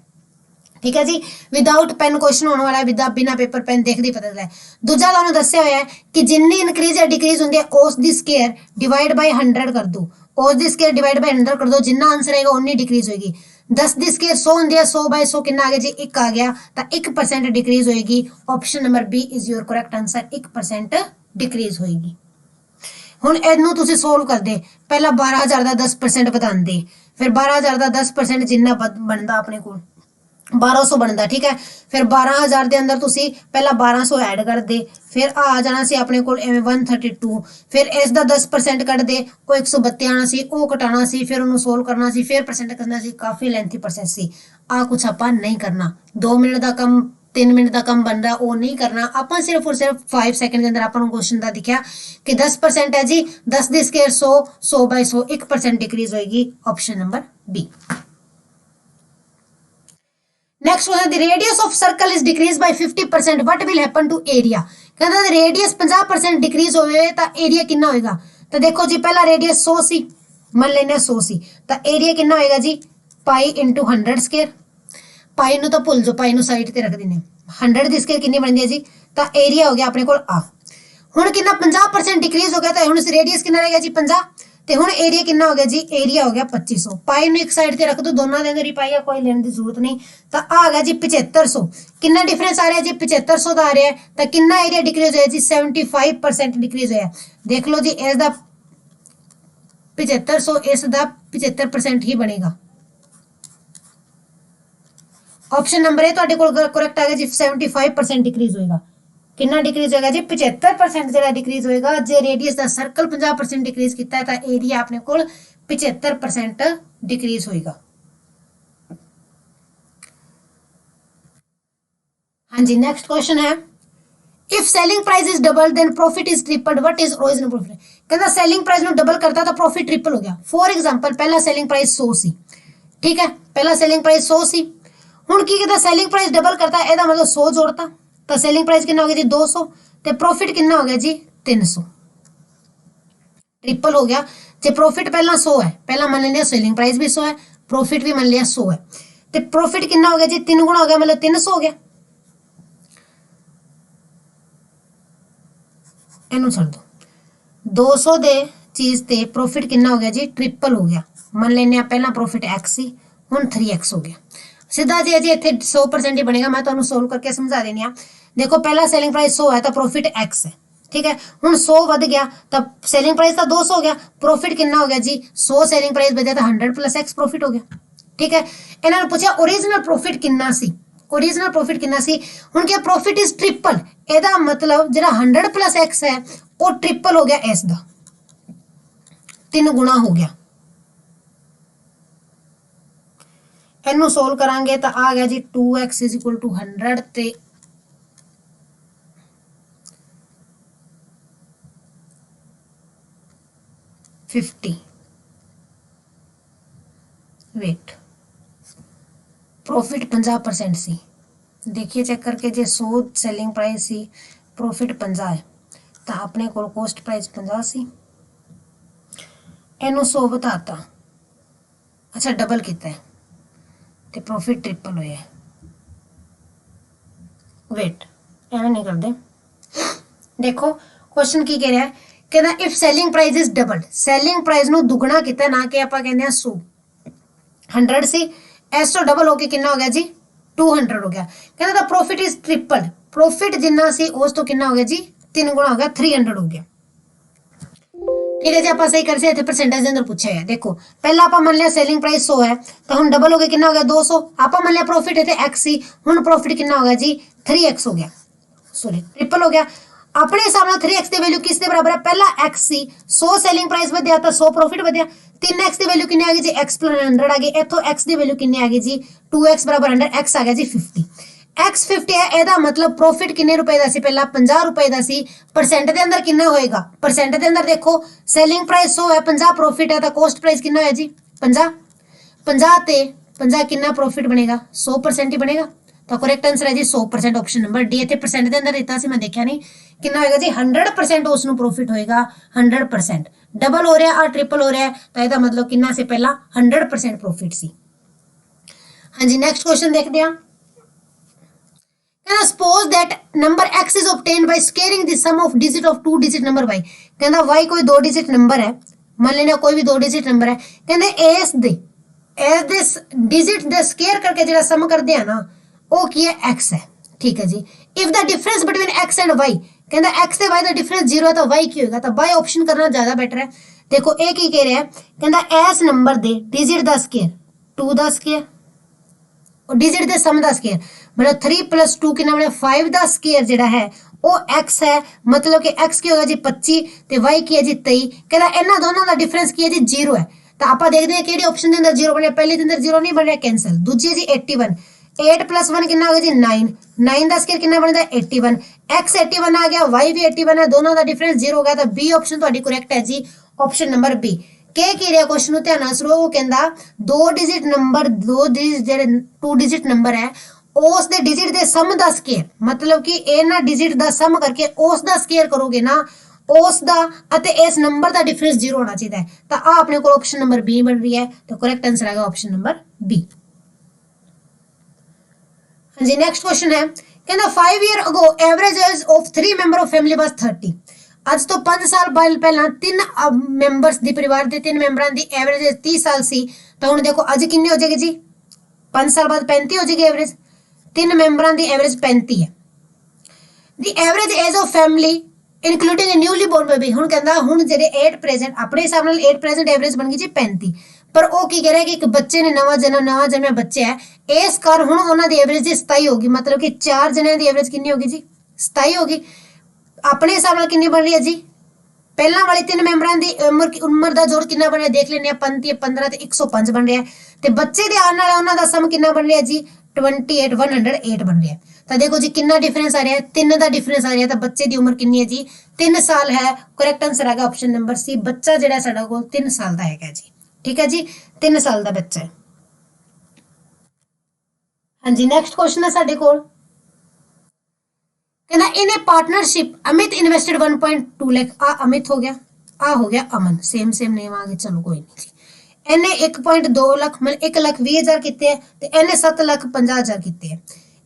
ठीक है जी, विदाउट पेन क्वेश्चन होने वाला है, विदा बिना पेपर पेन देखदे पता चलदा है। दूजा तुहानू दस्सिया होया है कि जिन्नी इंक्रीज या डिक्रीज हुंदी है उस दी स्क्वायर डिवाइड बाय 100 कर दो, उस दी स्क्वायर डिवाइड बाय 100 कर दो, जिन्ना आंसर आएगा उन्नी डिक्रीज होएगी। 10 दी स्क्वायर 100 हुंदी है, 100 बाय 100 कितना आ गया जी 1 आ गया, तो 1% डिक्रीज होएगी। Option number B is your correct answer, 1% decrease होएगी। हुण इहनू तुसीं सोल्व करदे, पहला 12000 दा 10% वधांदे, फिर 12000 दा 10% जिन्ना बनदा अपने कोल 1200 बनता। ठीक है, फिर 12000 के अंदर तुसी पहला 1200 ऐड कर दे, फिर आ जाना सी अपने कोल 132, फिर इसका 10% कट दे, वो 132 आना सी, वो घटाना सी, फिर उन्होंने सोल्व करना सी, फिर परसेंट करना सी। काफ़ी लेंथी प्रोसेस सी, आ कुछ आपां नहीं करना। 2 मिनट का कम 3 मिनट का कम बन रहा, वो नहीं करना। आपां सिर्फ और सिर्फ 5 सेकंड के अंदर आपां क्वेश्चन का दिखा कि 10% है जी, 10 दी स्क्वायर 100, 100 बाय 100, 1% डिक्रीज होएगी। Option number B. Next question, the radius of circle is decrease by 50%, what will happen to area. कहता है रेडियस 50% डिक्रीज होवे तो एरिया कितना होएगा। तो देखो जी पहला रेडियस 100 सी, मान लेने 100 सी, तो एरिया कितना होएगा जी पाई इंटू 100 स्क्वायर। पाई नू तो भूल जाओ, पाई नू साइड ते रख देने। 100 दी स्क्वायर कितनी बनती है जी, तो एरिया हो गया अपने को आ। हुण कितना 50% डिक्रीज हो गया, तो हुण रेडियस कितना रहेगा जी 50, ते हुण एरिया कितना हो गया जी, एरिया हो गया 2500। पाई नू एक साइड ते रख दो, दोनों के अंदर ही पाई है, कोई लेने की जरूरत नहीं। तो आ गया जी 7500, कितना डिफरेंस आ रहा है जी 7500 का आ रहा है। तो कितना एरिया डिक्रीज होया जी 75% डिक्रीज होया। देख लो जी इसका 7500, इसका 75% ही बनेगा। ऑप्शन नंबर ए तुहाडे कोल करेक्ट आ गया जी, 75% डिक्रीज होएगा। कितना डिक्रीज होएगा जी 75% जो डिक्रीज होएगा। जे रेडियस का सर्कल 50% डिक्रीज किया है तो एरिया अपने को 75% डिक्रीज होएगा। हाँ जी, नेक्स्ट क्वेश्चन है, if selling price is double then profit is tripled, what is original profit. कहता सेलिंग प्राइस नु डबल करता तो प्रॉफिट ट्रिपल हो गया। फॉर एग्जांपल पहला सेलिंग प्राइस 100 सी, ठीक है, पहला सेलिंग प्राइस 100 सी, हुण की कहता सेलिंग प्राइस डबल करता, एदा मतलब 100 जोड़ता, तो सेलिंग प्राइस कितना हो गया जी 200, ते प्रॉफिट कितना हो गया जी 300, ट्रिपल हो गया। जे प्रॉफिट पहला 100 है, पहला मान लिया सेलिंग प्राइस भी 100 है, प्रॉफिट भी मान लिया 100 है, तो प्रॉफिट कितना हो गया जी 3 गुना हो गया, मतलब 300 हो गया। इनू छड़ दो, 200 दे चीज ते प्रॉफिट कितना हो गया जी ट्रिपल हो गया। मान लेने पहला प्रॉफिट एक्स सी, हुण 3x हो गया। सीधा जी अजी इत्थे 100% ही बनेगा। मैं तुहानू सोल्व करके समझा देनी आ। देखो पहला सेलिंग प्राइस 100 है तो प्रॉफिट एक्स है, ठीक है, हुण 100 वध गया तो सेलिंग प्राइस तो 200 हो गया, प्रॉफिट कितना हो गया जी 100 सेलिंग प्राइस बचा तो 100 प्लस एक्स प्रॉफिट हो गया। ठीक है, इन्होंने पूछा ओरिजिनल प्रॉफिट कितना सी, ओरिजिनल प्रॉफिट कितना सी। हुण क्या प्रॉफिट इज ट्रिपल, एदा मतलब जिहड़ा 100 प्लस एक्स है वो ट्रिपल हो गया, इसदा 3 गुना हो गया। इनू सोल्व करांगे तो आ गया जी 2x इज इक्वल टू 100 ते 50। वेट प्रॉफिट 50% सी, देखिए चेक करके, जे 100 सेलिंग प्राइस सी, प्रॉफिट 50 है, तो अपने को कॉस्ट प्राइस 50 सी, इनू 100 बताता, अच्छा डबल किया है तो प्रॉफिट ट्रिपल होया है। वेट एवं नहीं करते, देखो क्वेश्चन की कह रहा है, कहना if selling price is double, selling price नु दुगना किया ना कि आप कहते हैं 100, 100 सी, एस तो डबल होके कितना हो गया जी 200 हो गया। कहना प्रॉफिट इज ट्रिपल, प्रॉफिट जिन्ना सी उस तो कितना हो गया जी 3 गुना हो गया, 300 हो गया। ठीक है जी, आप सही कर से परसेंटेज के अंदर पूछा है। देखो पहला आप मान लिया सेलिंग प्राइस 100 है तो हम डबल हो गया, कितना हो गया 200। आप मान लिया प्रॉफिट है एक्स सी, हुण प्रॉफिट कितना हो गया जी 3x हो गया, सॉरी ट्रिपल हो गया। अपने हिसाब से 3x की वैल्यू किसके बराबर है, पहला एक्स सी 100 सेलिंग प्राइस बढ़िया तो 100 प्रॉफिट बढ़िया, 3x की वैल्यू कितनी आ गई जी x + 100 आ गई, इथों x की वैल्यू कितनी आ गई जी 2x बराबर 100, x आ गया जी 50। X50 है, ਇਹਦਾ मतलब प्रॉफिट किन्ने रुपए ਦਾ ਸੀ ਪਹਿਲਾਂ 50 रुपए ਦਾ ਸੀ। परसेंट ਦੇ ਅੰਦਰ ਕਿੰਨਾ ਹੋਏਗਾ? परसेंट ਦੇ ਅੰਦਰ देखो सेलिंग प्राइस 100 है, 50 प्रॉफिट है, तो कॉस्ट प्राइस कितना है जी 50। 50 ते 50 कितना प्रॉफिट बनेगा? 100% ही बनेगा। तो करेक्ट आंसर है जी 100%, ऑप्शन नंबर डी। इतने परसेंट के अंदर दिता सी, मैं देखा नहीं कितना होएगा जी 100% उसनु प्रॉफिट होएगा 100%। डबल हो रहा और ट्रिपल हो रहा है, तो इसका मतलब कितना से पहला 100% प्रॉफिट सी। हाँ जी, नेक्स्ट क्वेश्चन देखते हैं। कहना suppose that number x is obtained by squaring the sum of digit of two digit number y। कहना y कोई दो डिजिट नंबर है, मान लेना कोई भी दो डिजिट नंबर है। कहते एस दे डिजिट दे स्क्वायर करके जो सम करते हैं ना, वो की है x है। ठीक है जी। If the difference between x and y, कहता x से y का डिफरेंस 0 है, तो y की होगा, तो y ऑप्शन करना ज्यादा बेटर है। देखो एक ही कह रहा है, कहता as number the digit the square 2 the square और digit the sum the square, मतलब 3 + 2 कितना बने 5 द स्क्वायर जेड़ा है वो x है, मतलब कि x की होगा जी 25 ते y की है जी 23। कहता इन्हां दोनों का डिफरेंस की है जी 0 है, तो आप देखते हैं कि ऑप्शन के अंदर 0 बने, पहले के अंदर 0 नहीं बन रहा, कैंसिल। दूसरी जी 81, 8 + 1 कितना होगा जी 9, 9 का स्क्वायर कितना बनता है 81, x 81 आ गया, y भी 81 है, दोनों का डिफरेंस 0 हो गया, तो बी ऑप्शन ਤੁਹਾਡੀ करेक्ट है जी, ऑप्शन नंबर बी। ਕੀ ਰਿਹਾ क्वेश्चन ਨੂੰ ਧਿਆਨ ਨਾਲ ਸੁਣੋ। ਉਹ ਕਹਿੰਦਾ ਦੋ ਡਿਜਿਟ ਨੰਬਰ, ਦੋ ਡਿਜਿਟ ਜਿਹੜੇ 2 ਡਿਜਿਟ ਨੰਬਰ ਹੈ ਉਸ ਦੇ ਡਿਜਿਟ ਦੇ ਸਮ ਦਾ ਸਕੁਅਰ, मतलब कि ਇਹਨਾਂ ਡਿਜਿਟ ਦਾ ਸਮ ਕਰਕੇ ਉਸ ਦਾ ਸਕੁਅਰ ਕਰੋਗੇ ਨਾ, ਉਸ ਦਾ ਅਤੇ ਇਸ ਨੰਬਰ ਦਾ ਡਿਫਰੈਂਸ 0 ਹੋਣਾ ਚਾਹੀਦਾ ਹੈ, ਤਾਂ ਆ ਆਪਣੇ ਕੋਲ ਆਪਸ਼ਨ ਨੰਬਰ ਬੀ ਬਣ ਰਹੀ ਹੈ, ਤਾਂ करेक्ट आंसर आएगा ऑप्शन नंबर बी। हाँ जी, नेक्स्ट क्वेश्चन है। कहना 5 year ago average age of 3 member of family was 30। ਅੱਜ ਤੋਂ 5 ਸਾਲ ਪਹਿਲਾਂ ਤਿੰਨ ਮੈਂਬਰਸ ਦੀ ਪਰਿਵਾਰ ਦੇ ਤਿੰਨ ਮੈਂਬਰਾਂ ਦੀ ਐਵਰੇਜ 30 ਸਾਲ ਸੀ, ਤਾਂ ਹੁਣ ਦੇਖੋ ਅੱਜ ਕਿੰਨੀ ਹੋ ਜਾਏਗੀ ਜੀ 5 ਸਾਲ ਬਾਅਦ 35 ਹੋ ਜਾਏਗੀ ਐਵਰੇਜ। ਤਿੰਨ ਮੈਂਬਰਾਂ ਦੀ ਐਵਰੇਜ 35 ਹੈ। ਦੀ average age of family including a newly born baby, ਹੁਣ ਕਹਿੰਦਾ ਹੁਣ ਜਿਹੜੇ 8 ਪ੍ਰੈਜ਼ੈਂਟ ਆਪਣੇ ਹਿਸਾਬ ਨਾਲ 8 ਪ੍ਰੈਜ਼ੈਂਟ ਐਵਰੇਜ ਬਣ ਗਈ ਜੀ 35, ਪਰ ਉਹ ਕੀ ਕਹਿ ਰਿਹਾ ਕਿ ਇੱਕ ਬੱਚੇ ਨੇ ਨਵਾਂ ਜਨਮਿਆ ਬੱਚਾ ਹੈ, ਇਸ ਕਰ ਹੁਣ ਉਹਨਾਂ ਦੀ ਐਵਰੇਜ 27 ਹੋਗੀ, मतलब कि 4 ਜਣਿਆਂ ਦੀ ਐਵਰੇਜ ਕਿੰਨੀ ਹੋਗੀ ਜੀ 27 ਹੋਗੀ। अपने हिसाब ਨਾਲ कितनी बन रही है जी, ਪਹਿਲਾਂ ਵਾਲੇ ਤਿੰਨ ਮੈਂਬਰਾਂ ਦੀ ਉਮਰ ਦਾ ਜੋੜ ਕਿੰਨਾ ਬਣ ਰਿਹਾ ਦੇਖ ਲੈਂਦੇ ਆ, 35 15 ਤੇ 105 ਬਣ ਰਿਹਾ, ਤੇ ਬੱਚੇ ਦੇ ਆਉਣ ਵਾਲਾ ਉਹਨਾਂ ਦਾ ਸਮ ਕਿੰਨਾ ਬਣ ਰਿਹਾ ਜੀ 28 108 ਬਣ ਰਿਹਾ। ਤਾਂ ਦੇਖੋ ਜੀ ਕਿੰਨਾ ਡਿਫਰੈਂਸ ਆ ਰਿਹਾ, 3 ਦਾ ਡਿਫਰੈਂਸ ਆ ਰਿਹਾ, ਤਾਂ ਬੱਚੇ ਦੀ ਉਮਰ ਕਿੰਨੀ ਹੈ ਜੀ 3 ਸਾਲ ਹੈ। ਕरेक्ट ਆਨਸਰ ਆਏਗਾ ਆਪਸ਼ਨ ਨੰਬਰ ਸੀ, ਬੱਚਾ ਜਿਹੜਾ ਸਾਡਾ ਕੋਲ 3 ਸਾਲ ਦਾ ਹੈਗਾ ਜੀ। ਠੀਕ ਹੈ ਜੀ, 3 ਸਾਲ ਦਾ ਬੱਚਾ ਹੈ। ਹਾਂਜੀ, ਨੈਕਸਟ ਕੁਐਸਚਨ ਹੈ ਸਾਡੇ ਕੋਲ। कहना in a partnership Amit invested 1.2 lakh, आ अमित हो गया, आ हो गया अमन, सेम नेम आ गए, चलो कोई नहीं जी। इन्हें 1.2 लाख मतलब 1,20,000 किते ते इन्हें 7,50,000 किते हैं।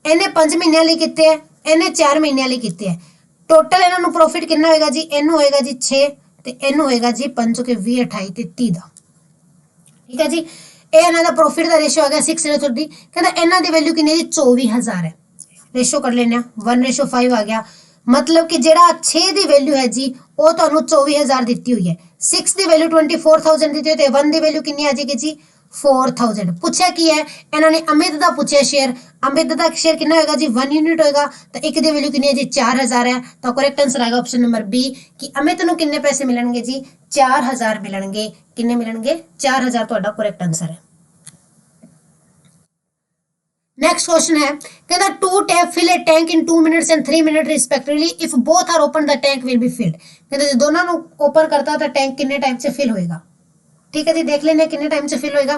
इन्हें 5 महीनों लिए किते हैं, इन्हें 4 महीनों लिए किते हैं। टोटल इन्हों प्रॉफिट कितना होएगा जी, इनू होएगा जी 6 ते इनू होएगा जी 5 के 20 28 ते 30 दा। ठीक है जी, ये इन्हां दा प्रॉफिट दा रेशियो आ गया 6:30। कहंदा इन्हां दी वैल्यू कितनी जी 24,000 है, रेशो कर लेने 1:5 आ गया, मतलब कि जेड़ा 6 की वैल्यू है जी वो तो 24,000 दी हुई है, 6 की वैल्यू 24,000 दी हुई है, 1 की वैल्यू कितनी आ जाएगी जी 4,000। पूछा की है इन्होंने अमित का पूछा शेयर, अमित का शेयर कितना होगा जी 1 यूनिट होगा, तो एक की वैल्यू कितनी है जी 4,000 है, तो करेक्ट आंसर आएगा ऑप्शन नंबर बी कि अमित को कितने पैसे मिलेंगे जी 4,000 मिलेंगे। कितने मिलेंगे 4,000, तो करेक्ट आंसर है। नेक्स्ट क्वेश्चन है, कहता 2 tap fill a tank in 2 minutes and 3 minute respectively, if both are open the tank will be filled. कहते जो दोनों को ओपन करता तो टैंक कितने टाइम से फिल होएगा। ठीक है जी, देख लेने कितने टाइम से फिल होएगा।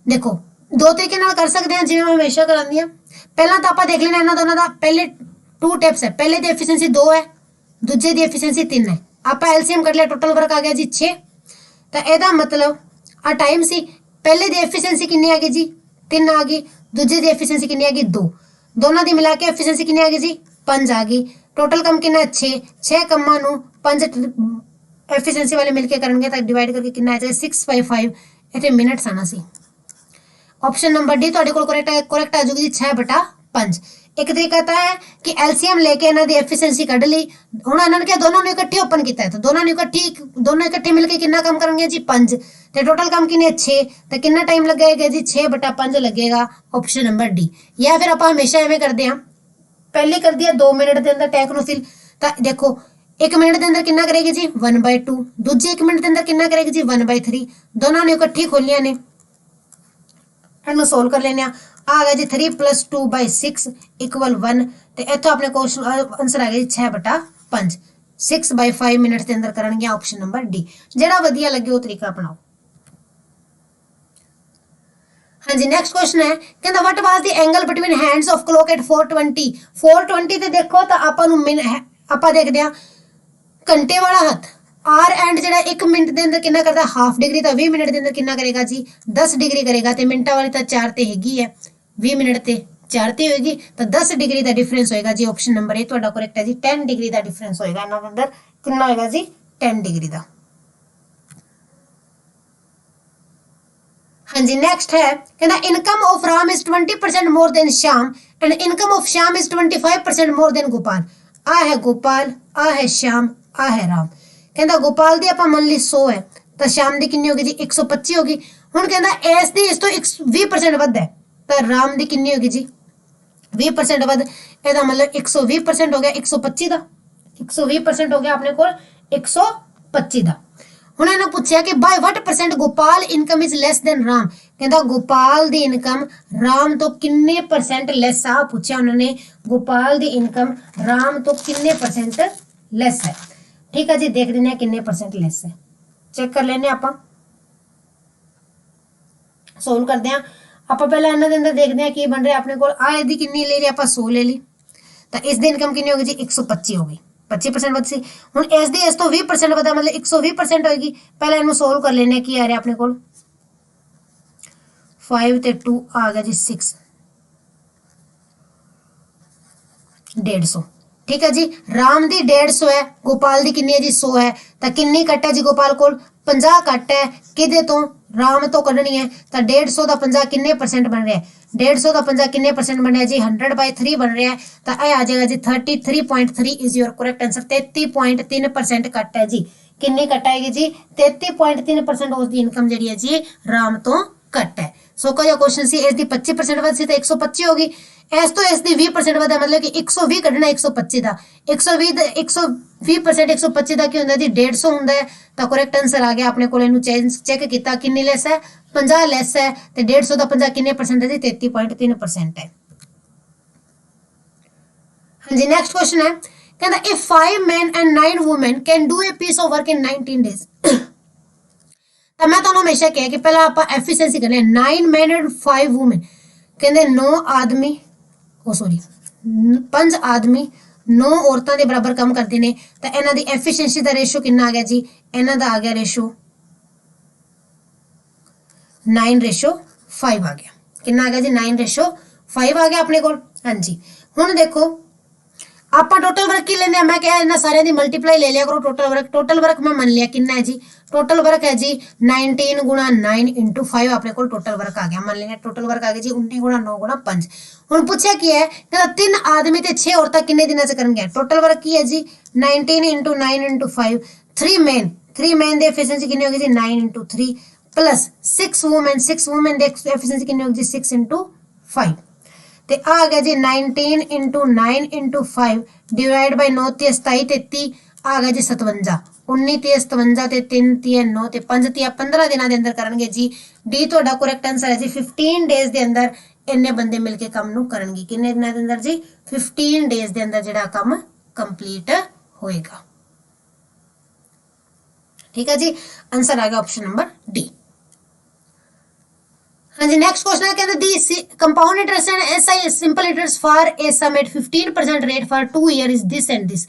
देखो दो तरीके नाल कर सकते हैं, जिवें मैं हमेशा करांदी हां। पहला तो आप देख लेना इन्हां दोनों दा, पहले 2 टैप्स है, पहले दी एफिशिएंसी 2 है, दूजे दी एफिशिएंसी 3 है। आप एलसीएम कर लिया, टोटल वर्क आ गया जी 6, तो एदा मतलब आ टाइम सी, पहले दी एफिशिएंसी कितनी आ गई जी 3 आ गई, दूजे की एफिशिएंसी कितनी आ गई 2, दोनों की मिला के एफिशिएंसी कितनी आ गई जी 5 आ गई। टोटल कम कितना 6 कम्मा 5 एफिशिएंसी वाले मिलके करेंगे तो डिवाइड करके कितना आ जाए 6/5, इतने मिनट्स आना सी। ऑप्शन नंबर डी ਤੁਹਾਡੇ ਕੋਲ करेक्ट आ जाएगी जी 6/5। एक तरीका तो है कि एलसीएम लेके इन्हों की एफिशिएंसी कढ़ ली, हुण इन्होंने क्या दोनों ने इकट्ठे ओपन किया है, तो दोनों इकट्ठे मिलके कितना काम करेंगे जी 5, तो टोटल काम कितने 6, तो कितना टाइम लगेगा जी 6/5 लगेगा, ऑप्शन नंबर डी। या फिर आप हमेशा इवें करते हैं, पहले कर दिया 2 मिनट के अंदर टैंक को फिल, तो देखो 1 मिनट के अंदर कितना करेगी जी 1/2, दूजे 1 मिनट के अंदर कितना करेगी जी 1/3, दोनों ने इकट्ठी खोलिया ने, सोल्व कर लेने। आ गया जी 3 + 2/6 = 1 ਤੇ ਇੱਥੋਂ ਆਪਣੇ ਕੁਐਸਚਨ ਆਨਸਰ ਆ ਗਿਆ ਜੀ 6/5 6/5 ਮਿੰਟ ਦੇ ਅੰਦਰ ਕਰਨਗੇ ਆਪਸ਼ਨ ਨੰਬਰ ਡੀ। ਜਿਹੜਾ ਵਧੀਆ ਲੱਗੇ ਉਹ ਤਰੀਕਾ ਅਪਣਾਓ। हाँ जी नेक्स्ट क्वेश्चन है कहता what was the angle between hands of clock at 420 ਤੇ ਦੇਖੋ ਤਾਂ ਆਪਾਂ ਨੂੰ ਆਪਾਂ ਦੇਖਦੇ ਆ ਘੰਟੇ ਵਾਲਾ ਹੱਥ आर एंड ਜਿਹੜਾ 1 ਮਿੰਟ ਦੇ ਅੰਦਰ ਕਿੰਨਾ ਕਰਦਾ ਹਾਫ ਡਿਗਰੀ ਤਾਂ 20 ਮਿੰਟ ਦੇ ਅੰਦਰ ਕਿੰਨਾ ਕਰੇਗਾ ਜੀ 10 ਡਿਗਰੀ ਕਰੇਗਾ ਤੇ ਮਿੰਟਾਂ ਵਾਲੀ ਤਾਂ 4 ਤੇ ਹੈਗੀ ਹੈ 20 ਮਿੰਟ ਤੇ 4 ਤੇ ਹੋਏਗੀ ਤਾਂ 10 ਡਿਗਰੀ ਦਾ ਡਿਫਰੈਂਸ ਹੋਏਗਾ ਜੀ ਆਪਸ਼ਨ ਨੰਬਰ ए ਤੁਹਾਡਾ ਕਰੈਕਟ ਹੈ ਜੀ 10 ਡਿਗਰੀ ਦਾ ਡਿਫਰੈਂਸ ਹੋਏਗਾ ਇਹਨਾਂ ਦੇ ਅੰਦਰ ਕਿੰਨਾ ਹੋਏਗਾ ਜੀ 10 ਡਿਗਰੀ ਦਾ। हाँ जी नेक्स्ट है कहना income of Ram is 20% more than Shyam and income of Shyam is 25% more than Gopal. आ है गोपाल आ है श्याम आ है राम। कहता गोपाल दी ਆਪਾਂ ਮੰਨ ਲਈ 100 है ਤਾਂ श्याम ਦੀ ਕਿੰਨੀ ਹੋਗੀ ਜੀ 125 ਹੋਗੀ। ਹੁਣ ਕਹਿੰਦਾ ਇਸ ਦੀ ਇਸ ਤੋਂ 20% ਵੱਧ ਹੈ ਤਾਂ ਰਾਮ ਦੀ ਕਿੰਨੀ ਹੋਗੀ ਜੀ 20% ਵੱਧ। ਇਹਦਾ ਮਤਲਬ 120% ਹੋ ਗਿਆ 125 ਦਾ 120% ਹੋ ਗਿਆ ਆਪਣੇ ਕੋਲ 125 ਦਾ। ਹੁਣ ਇਹਨਾਂ ਪੁੱਛਿਆ ਕਿ ਬਾਈ what percent Gopal income is less than Ram. ਕਹਿੰਦਾ ਗੋਪਾਲ ਦੀ ਇਨਕਮ ਰਾਮ ਤੋਂ ਕਿੰਨੇ ਪਰਸੈਂਟ ਲੈਸ ਆ ਪੁੱਛਿਆ ਉਹਨਾਂ ਨੇ ਗੋਪਾਲ ਦੀ ਇਨਕਮ ਰਾਮ ਤੋਂ ਕਿੰਨੇ ਪਰਸੈਂਟ ਲੈਸ ਹੈ। ठीक है जी देख लेने किन्ने परसेंट लेस है चेक कर लेने ਆਪਾਂ ਸੋਲਵ ਕਰਦੇ ਆਂ। ਆਪਾਂ ਪਹਿਲਾਂ ਇਹਨਾਂ ਦੇ ਅੰਦਰ ਦੇਖਦੇ ਆਂ ਕੀ ਬਣ ਰਿਹਾ ਆਪਣੇ ਕੋਲ ਆ ਇਹਦੀ ਕਿੰਨੀ ਲੈ ਲਈ ਆਪਾਂ 100 ਲੈ ਲਈ ਤਾਂ ਇਸ ਦੀ ਇਨਕਮ ਕਿੰਨੀ ਹੋਗੀ ਜੀ 125 ਹੋ ਗਈ 25% ਵੱਧ ਸੀ। ਹੁਣ ਇਸ ਦੀ ਇਸ ਤੋਂ 20% ਵਧਾ ਮਤਲਬ 120% ਹੋਏਗੀ। ਪਹਿਲਾਂ ਇਹਨੂੰ ਸੋਲਵ ਕਰ ਲੈਣੇ ਕੀ ਆ ਰਿਹਾ ਆਪਣੇ ਕੋਲ 5 ਤੇ 2 ਆ ਗਿਆ ਜੀ 6 150। ठीक है जी राम दी 150 है गोपाल दी किन्नी है जी 100 है तो किन्नी कट है जी गोपाल को 50 कट है किदे तो राम तो कढ़नी है तो 150 का 50 किन्ने परसेंट बन रहा है 150 का 50 किन्ने परसेंट बन रहा है जी 100/3 बन रहा है तो यह आ जाएगा जी 33.3 is your correct answer. 33.3% cut है जी किन्नी कट आएगी जी 33.3% उसकी इनकम जी है जी राम तो कट है। सो का जो क्वेश्चन सी इसकी 25% वध सी तो 125 होगी इस तो इसकी 20% वध मतलब कि 120 कढ़ना 125 का 120% 125 का की होंगे जी 150 होंगे तो करेक्ट आंसर आ गया अपने को चेक किया किन्नी लेस है 50 लेस है तो 150 का 50 किन्ने परसेंट है जी 33.3% है। हाँ जी नेक्स्ट क्वेश्चन है कहता if 5 men and 9 women can do a piece of work in 19 days तो मैं तो हमेशा कहा कि पहला आप एफिशिएंसी करने 9 men and 5 women कहते 9 आदमी ओ सॉरी 5 आदमी 9 औरतों के बराबर काम करते हैं तो इन्हों की एफिशिएंसी का रेशो कितना आ गया जी इन्हों का आ गया रेशो 9:5 आ गया कितना आ गया जी 9:5 आ गया अपने को। हाँ जी हुण देखो आप टोटल वर्क की लेने मैं क्या इन्होंने सारे की मल्टीप्लाई ले लिया करो टोटल वर्क मैं मन लिया कितना है जी टोटल वर्क है जी 19 × 9 × 5 अपने को टोटल वर्क आ गया मान लेंगे टोटल वर्क आ गया जी 19 × 9 × 5। हुण पूछा की है कहता 3 आदमी ते 6 औरतां किन्ने दिनां च करनगे टोटल वर्क की है जी 19 × 9 × 5 3 मैन दी एफिशिएंसी कितनी होगी जी 9 × 3 प्लस 6 वूमेन दी एफिशिएंसी कितनी होगी जी 6 × 5 ते आ गया जी 19 × 9 × 5 डिवाइड बाय 9 ते 27 33 आ गया जी 57 19 ते 57 ते 3 ते 9 ते 5 ते 15 दिनों के अंदर करेंगे जी डी तो करेक्ट आंसर है जी 15 डेज के अंदर इन्ने बंदे मिलके काम नू करेंगे किन्ने दिनों के अंदर जी 15 डेज के अंदर जिहड़ा काम कंप्लीट होएगा। ठीक है जी आंसर आ गया ऑप्शन नंबर डी। हाँ जी नेक्स्ट क्वेश्चन है कहते the compound interest and SI simple interest for a sum at 15% rate for 2 year is this and this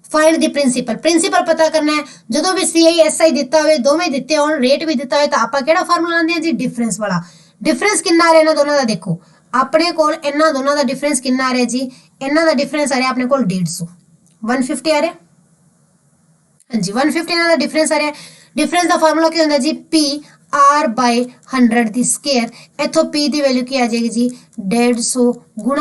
find the principal पता करना है जो भी सीआई एसआई दिता हो दोवें दिते हो रेट भी दिता हो तो आप केड़ा फार्मूला लांदे जी डिफरेंस वाला। डिफरेंस कितना आ रहा इन्हां दोनों का देखो अपने कोल इन्हां दोनों का डिफरेंस कितना आ रहा जी इन्हां दा डिफरेंस आ रहा अपने कोल 150 150 आ रहा। हाँ जी 150 इन्हां दा डिफरेंस आ रहा डिफरेंस का फार्मूला क्या होंदा जी पी R/100 दी स्केयर इथों P की वैल्यू की आ जाएगी जी 150 ×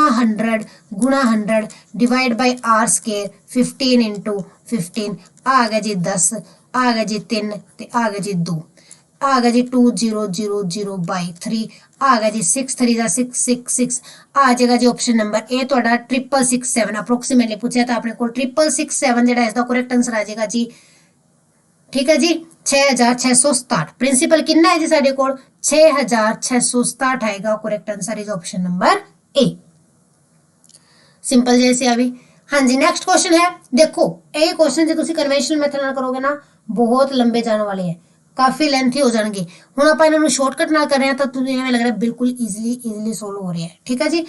100 डिवाइड बाय R स्केयर 15 × 15 आ गया जी 10 आ गया जी 3 ते आ गया जी 2 आ गया जी 2000/3 आ गया जी 6 3 दा 666 आ जाएगा जी ऑप्शन नंबर ए ਤੁਹਾਡਾ 6667 अप्रोक्सीमेटली पूछा तो अपने को 6667 ਜਿਹੜਾ इसका करेक्ट आंसर आ जाएगा जी ठीक है जी 6667 प्रिंसिपल कितना है जी साडे कोल 6667 आएगा correct answer is option number a simple जैसे अभी हाँ जी नेक्स्ट क्वेश्चन है देखो ये क्वेश्चन जो तुम कन्वेंशनल मैथड नाल करोगे ना बहुत लंबे जाने वाले हैं काफी लेंथी हो जाएंगे हुण आपां इन्हां नूं शॉर्टकट नाल कर रहे हैं तो तुम्हें इवें लग रहा है बिल्कुल इजीली सोल्व हो रहा है ठीक है जी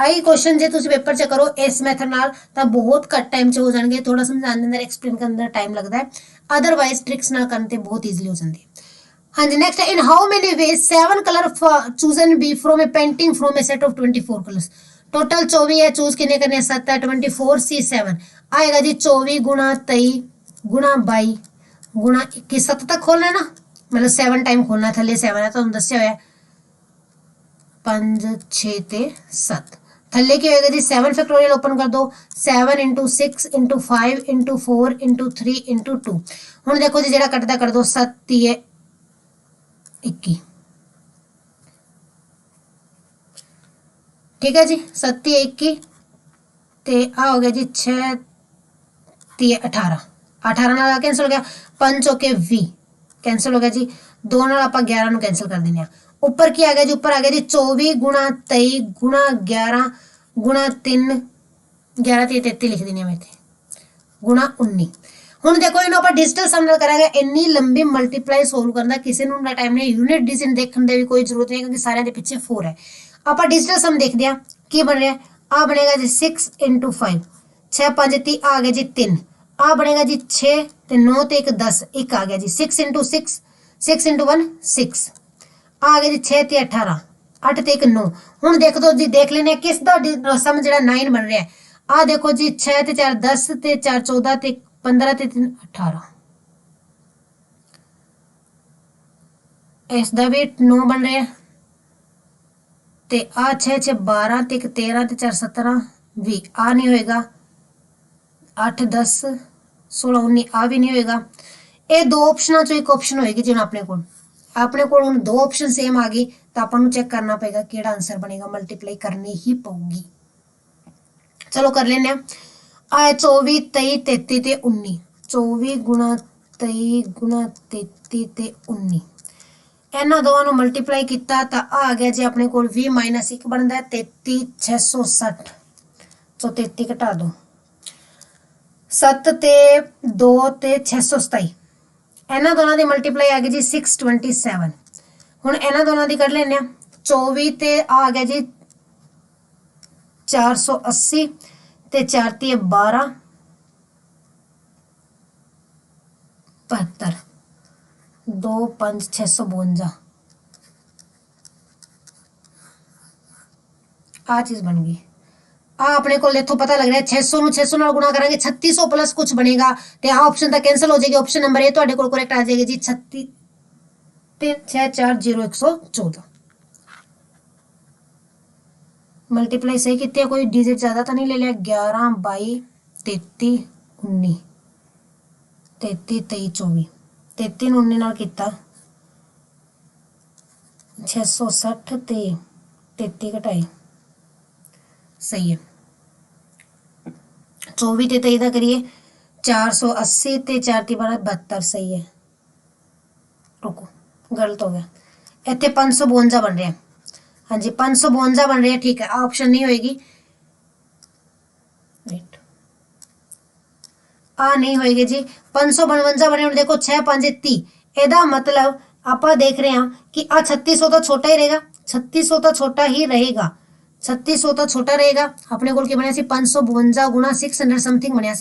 आई क्वेश्चन जो तुम पेपर च करो इस मैथड नाल तो बहुत घट टाइम च हो जाएंगे थोड़ा समझाने के अंदर एक्सप्लेन करने अंदर टाइम लगता है अदरवाइज ट्रिक्स नाल करने बहुत ईजिली हो जाती है हाँ जी next in how many ways 7 colour chosen be from a painting from a set of 24 colours total 24 है चूज कितने करने 7 है 24 सी 7 आएगा जी 24 गुणा 23 गुणा 22 गुणा 21 7 तक खोलना है ना मतलब 7 टाइम खोलना है थले 7 है तो हम दस्या हुआ 5 6 ते 7 थले की होएगा जी 7 फैक्टोरियल ओपन कर दो 7 into 6 into 5 into 4 into 3 into 2 हुण देखो जी जेड़ा कटदा कर दो 7 है 21 ठीक है जी 7 21 ते आ हो गया जी 6 18 18 नाल कैंसिल हो गया 5 चौके 20 कैंसिल हो गया जी 2 नाल आपां 11 नु कैंसिल कर देने ऊपर की आ गया जी ऊपर आ गया जी 24 गुणा 23 गुणा 11 गुणा 3 11 ते 33 लिख देने मेरे गुणा 19 हुण देखो इन्हों आपां डिजिटल सम नाल करांगे इन्नी लंबी मल्टीप्लाई सोल्व करना किसी नूं ना टाइम नहीं यूनिट डिजिट देखने दी भी कोई जरूरत नहीं क्योंकि सारे दे पीछे 4 है आपां डिजिटल सम देखदे आ की बन रहा आ बनेगा जी 6 इंटू 5 6 5 30 आ गया जी 3 आ बनेगा जी 6 ते 9 ते 1 10 1 आ गया जी 6 इंटू 6 6 इंटू 1 6 आ गया जी 6 ते 18 8 ते 1 9 हुण देख दो जी देख लेने किस दा सम जेड़ा 9 बन रहा है आ देखो जी 6 ते 4 10 ते 4 14 ते 15 ते 3 18 इसका भी 9 बन रहा है ते आ 6 6 12 ते 13 ते 4 17 20 आ नहीं होएगा 8 10 16 19 आ भी नहीं होएगा ये दो ऑप्शनों चो एक ऑप्शन होएगी जी अपने को हुण दो ऑप्शन सेम आ गई तो आपां चेक करना पेगा केड़ा आंसर बनेगा मल्टीप्लाई करनी ही पऊगी चलो कर लेने आ 24 23 33 ते 19 24 गुणा 23 गुणा 33 ते 19 इन्हां दोवां नूं मल्टीप्लाई किया तो आ गया जी अपने को 20 माइनस 1 बनता है 33 660 तो 33 घटा दो 7 ते 2 ते 627 इन्हां दोनों की मल्टीप्लाई आ गई जी 627 हुण इन्हां दोनों की कर लेने 24 ते आ गया जी 480 ते 4 ते 12 72 2 5 652 आ चीज बन गई आ अपने को इथों पता लग रहा है 600 नु 600 नाल गुणा करांगे 3600 प्लस कुछ बनेगा ते आ ऑप्शन तो कैंसिल हो जाएगी ऑप्शन नंबर ए ਤੁਹਾਡੇ ਕੋਲ करेक्ट आ जाएगी जी 36 3 6 4 0 114 मल्टीप्लाई सही कितने कोई डिजिट ज्यादा तो नहीं ले लिया 11 22 33 19 33 23 24 33 19 नाल किता 660 ते 33 घटाई सही है 24 ते 23 का करिए 480 ते 4 ती 12 72 सही है रुको गलत हो गया इतने 552 बन रहा है हाँ जी 552 बन रहा है ठीक है ऑप्शन नहीं होएगी वेट आ नहीं होएगी जी 552 बने और देखो 6 5 30 एदा मतलब आप देख रहे हैं कि आ 3600 तो छोटा ही रहेगा 3600 तो छोटा ही रहेगा 3600 तो छोटा रहेगा अपने को बनया 552 गुणा 600 समथिंग बनया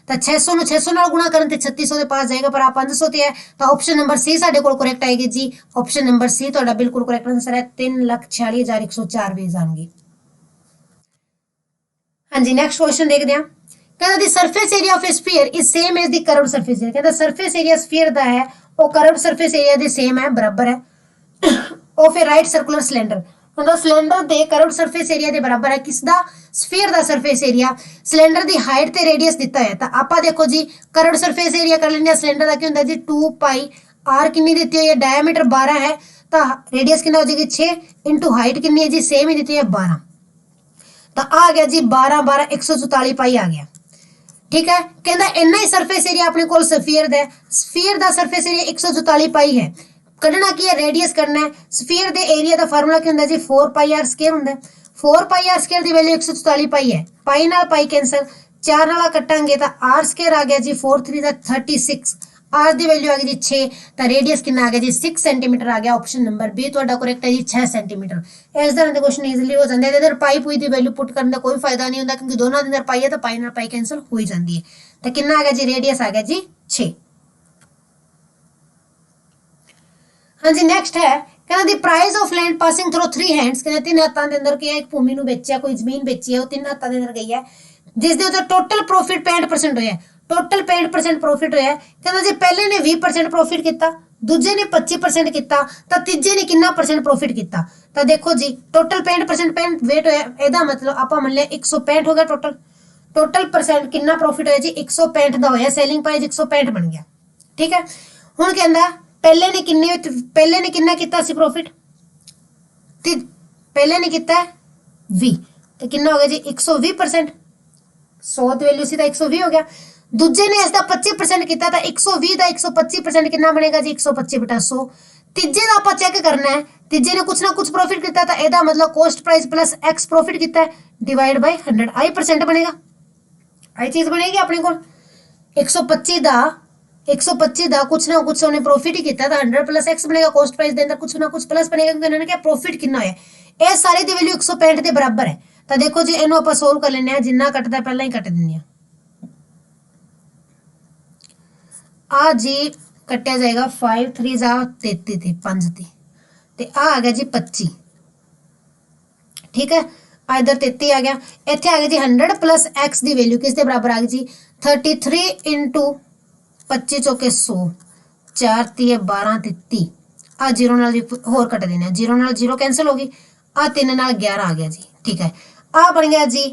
तो 600 नु 600 नाल गुणा करन ते 3600 के पास जाएगा पर आ 500 ते है तो ऑप्शन नंबर सी साडे कोल करेक्ट आएगी जी ऑप्शन नंबर सी तोड़ा बिल्कुल करेक्ट आंसर है 3,46,104 वेज आएंगे हाँ जी नेक्स्ट क्वेश्चन देखते हैं कहता the surface area of a sphere is same as the curved surface area कहता सरफेस एरिया स्फीयर दा है वो कर्व्ड सरफेस एरिया दे सेम है बराबर है of a right circular cylinder मतलब सिलेंडर दे कर्व्ड सरफेस एरिया दे बराबर है किसदा स्फीयर दा सरफेस एरिया सिलेंडर दी हाइट ते रेडियस दिता है तो आपा देखो जी कर्व्ड सरफेस एरिया कर लेने सिलेंडर दा की हुंदा जी 2 पाई आर कितनी दी है डायमीटर 12 है तो रेडियस कितना हो जाएगी 6 इनटू हाइट कितनी है जी सेम ही दी है 12 तो आ गया जी 12 12 144 पाई आ गया ठीक है। कहता इन्ना ही सरफेस एरिया अपने को स्फीयर दा स्फीयर दा सरफेस एरिया 144 पाई है। कढ़ना की है रेडियस करना है। स्फीयर दे एरिया दा फार्मूला की हुंदा जी 4 पाई आर स्क्वायर हुंदा है। 4 पाई आर स्क्वायर दी वैल्यू 144 पाई है। पाई नाल पाई कैंसल 4 नाल कटांगे तो आर स्क्वायर आ गया जी 4 3 दा 36 आर दी वैल्यू आ गई जी 6 तो रेडियस कितना आ गया जी 6 सेंटीमीटर आ गया। ऑप्शन नंबर बी ਤੁਹਾਡਾ करेक्ट है जी 6 सेंटीमीटर। इस तरह के क्वेश्चन इजीली हो जाते हैं। इधर पाई पूई दी वैल्यू पुट करने का कोई फायदा नहीं होता क्योंकि दोनों के अंदर पाई है तो पाई नाल पाई कैंसिल हो ही जाती है। तो कितना आ गया जी रेडियस आ गया जी 6। हाँ जी नेक्स्ट है कहना दी price of land passing through 3 hands कहना 3 हाथों के अंदर क्या एक भूमि ਨੂੰ ਵੇਚਿਆ कोई ਜ਼ਮੀਨ ਵੇਚੀ है वो 3 हाथों के अंदर गई है जिस दे उधर टोटल प्रॉफिट 65% होया टोटल 65% प्रॉफिट होया कहना जी पहले ने 20% प्रॉफिट किया दूजे ने 25% किया तो तीजे ने कितना परसेंट प्रॉफिट किया तो देखो जी टोटल 65% वेट होया एदा मतलब आप मान लिया 165 हो गया टोटल टोटल परसेंट कितना प्रॉफिट होया जी 165 दा होया सेलिंग प्राइस 165 बन गया। ठीक है हुण कहंदा पहले ने कितना किया सी प्रॉफिट पहले ने किया 20 तो कितना हो गया जी 120% 100 की वैल्यू सी तो 120 हो गया। दूजे ने इसका 25% किया तो 120 का 125% कितना बनेगा जी 125 बटा 100। तीजे का आप चेक करना है तीजे ने कुछ ना कुछ प्रॉफिट किया तो यदा मतलब cost price plus x profit किया है डिवाइड बाय 100 आई परसेंट बनेगा आई चीज बनेगी अपने को 125 का कुछ ना कुछ उन्हें प्रॉफिट ही किया तो 100 प्लस एक्स बनेगा कॉस्ट प्राइस के अंदर कुछ ना कुछ प्लस बनेगा क्योंकि उन्होंने क्या प्रॉफिट कितना है ये सारी दी वैल्यू 165 के बराबर है। तो देखो जी इन्हों आप सोल्व कर लेने जिन्ना कटता पहला ही कट दें आ जी कटिया जाएगा 5 3 जा 33 थे 5 थी ते आ गया जी 25। ठीक है आ इधर 33 आ गया इतने आ गया जी 100 प्लस एक्स की वैल्यू किस बराबर आ गई जी 33 इंटू 25 चौके 100 4 3 12 33 आ जीरो नाल होर कट देना जीरो नाल जीरो कैंसिल होगी आ 3 नाल 11 आ गया जी। ठीक है आ बन गया जी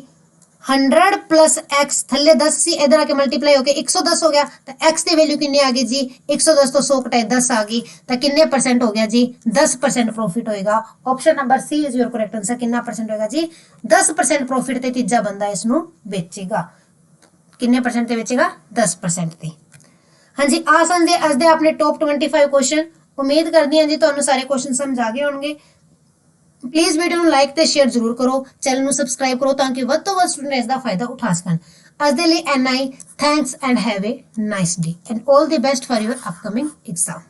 100 प्लस एक्स थले 10 सी इधर आके मल्टीप्लाई होके 110 हो गया तो एक्स की वैल्यू कितनी आ गई जी 110 तो 100 कटाए 10 आ गई तो कितने परसेंट हो गया जी 10% प्रॉफिट होएगा। Option number C is your correct answer कितना परसेंट होएगा जी 10% प्रॉफिट ते तीजा बंदा इसनु बेचेगा कितने परसेंट ते बेचेगा 10% ते। हाँ जी आ सन जे अज दे अपने टॉप 25 क्वेश्चन उम्मीद करदी हां जी तुहानू सारे क्वेश्चन समझ आ गए होंगे। प्लीज वीडियो ਨੂੰ ਲਾਈਕ ਤੇ ਸ਼ੇਅਰ ਜ਼ਰੂਰ ਕਰੋ ਚੈਨਲ ਨੂੰ ਸਬਸਕ੍ਰਾਈਬ ਕਰੋ ਤਾਂ ਕਿ ਵੱਧ ਤੋਂ ਵੱਧ ਸਟੂਡੈਂਟ ਇਸ ਦਾ ਫਾਇਦਾ ਉਠਾ ਸਕਣ। ਅੱਜ ਦੇ ਲਈ ਐਨਆਈ thanks and have a nice day and 올 the best for your upcoming exam.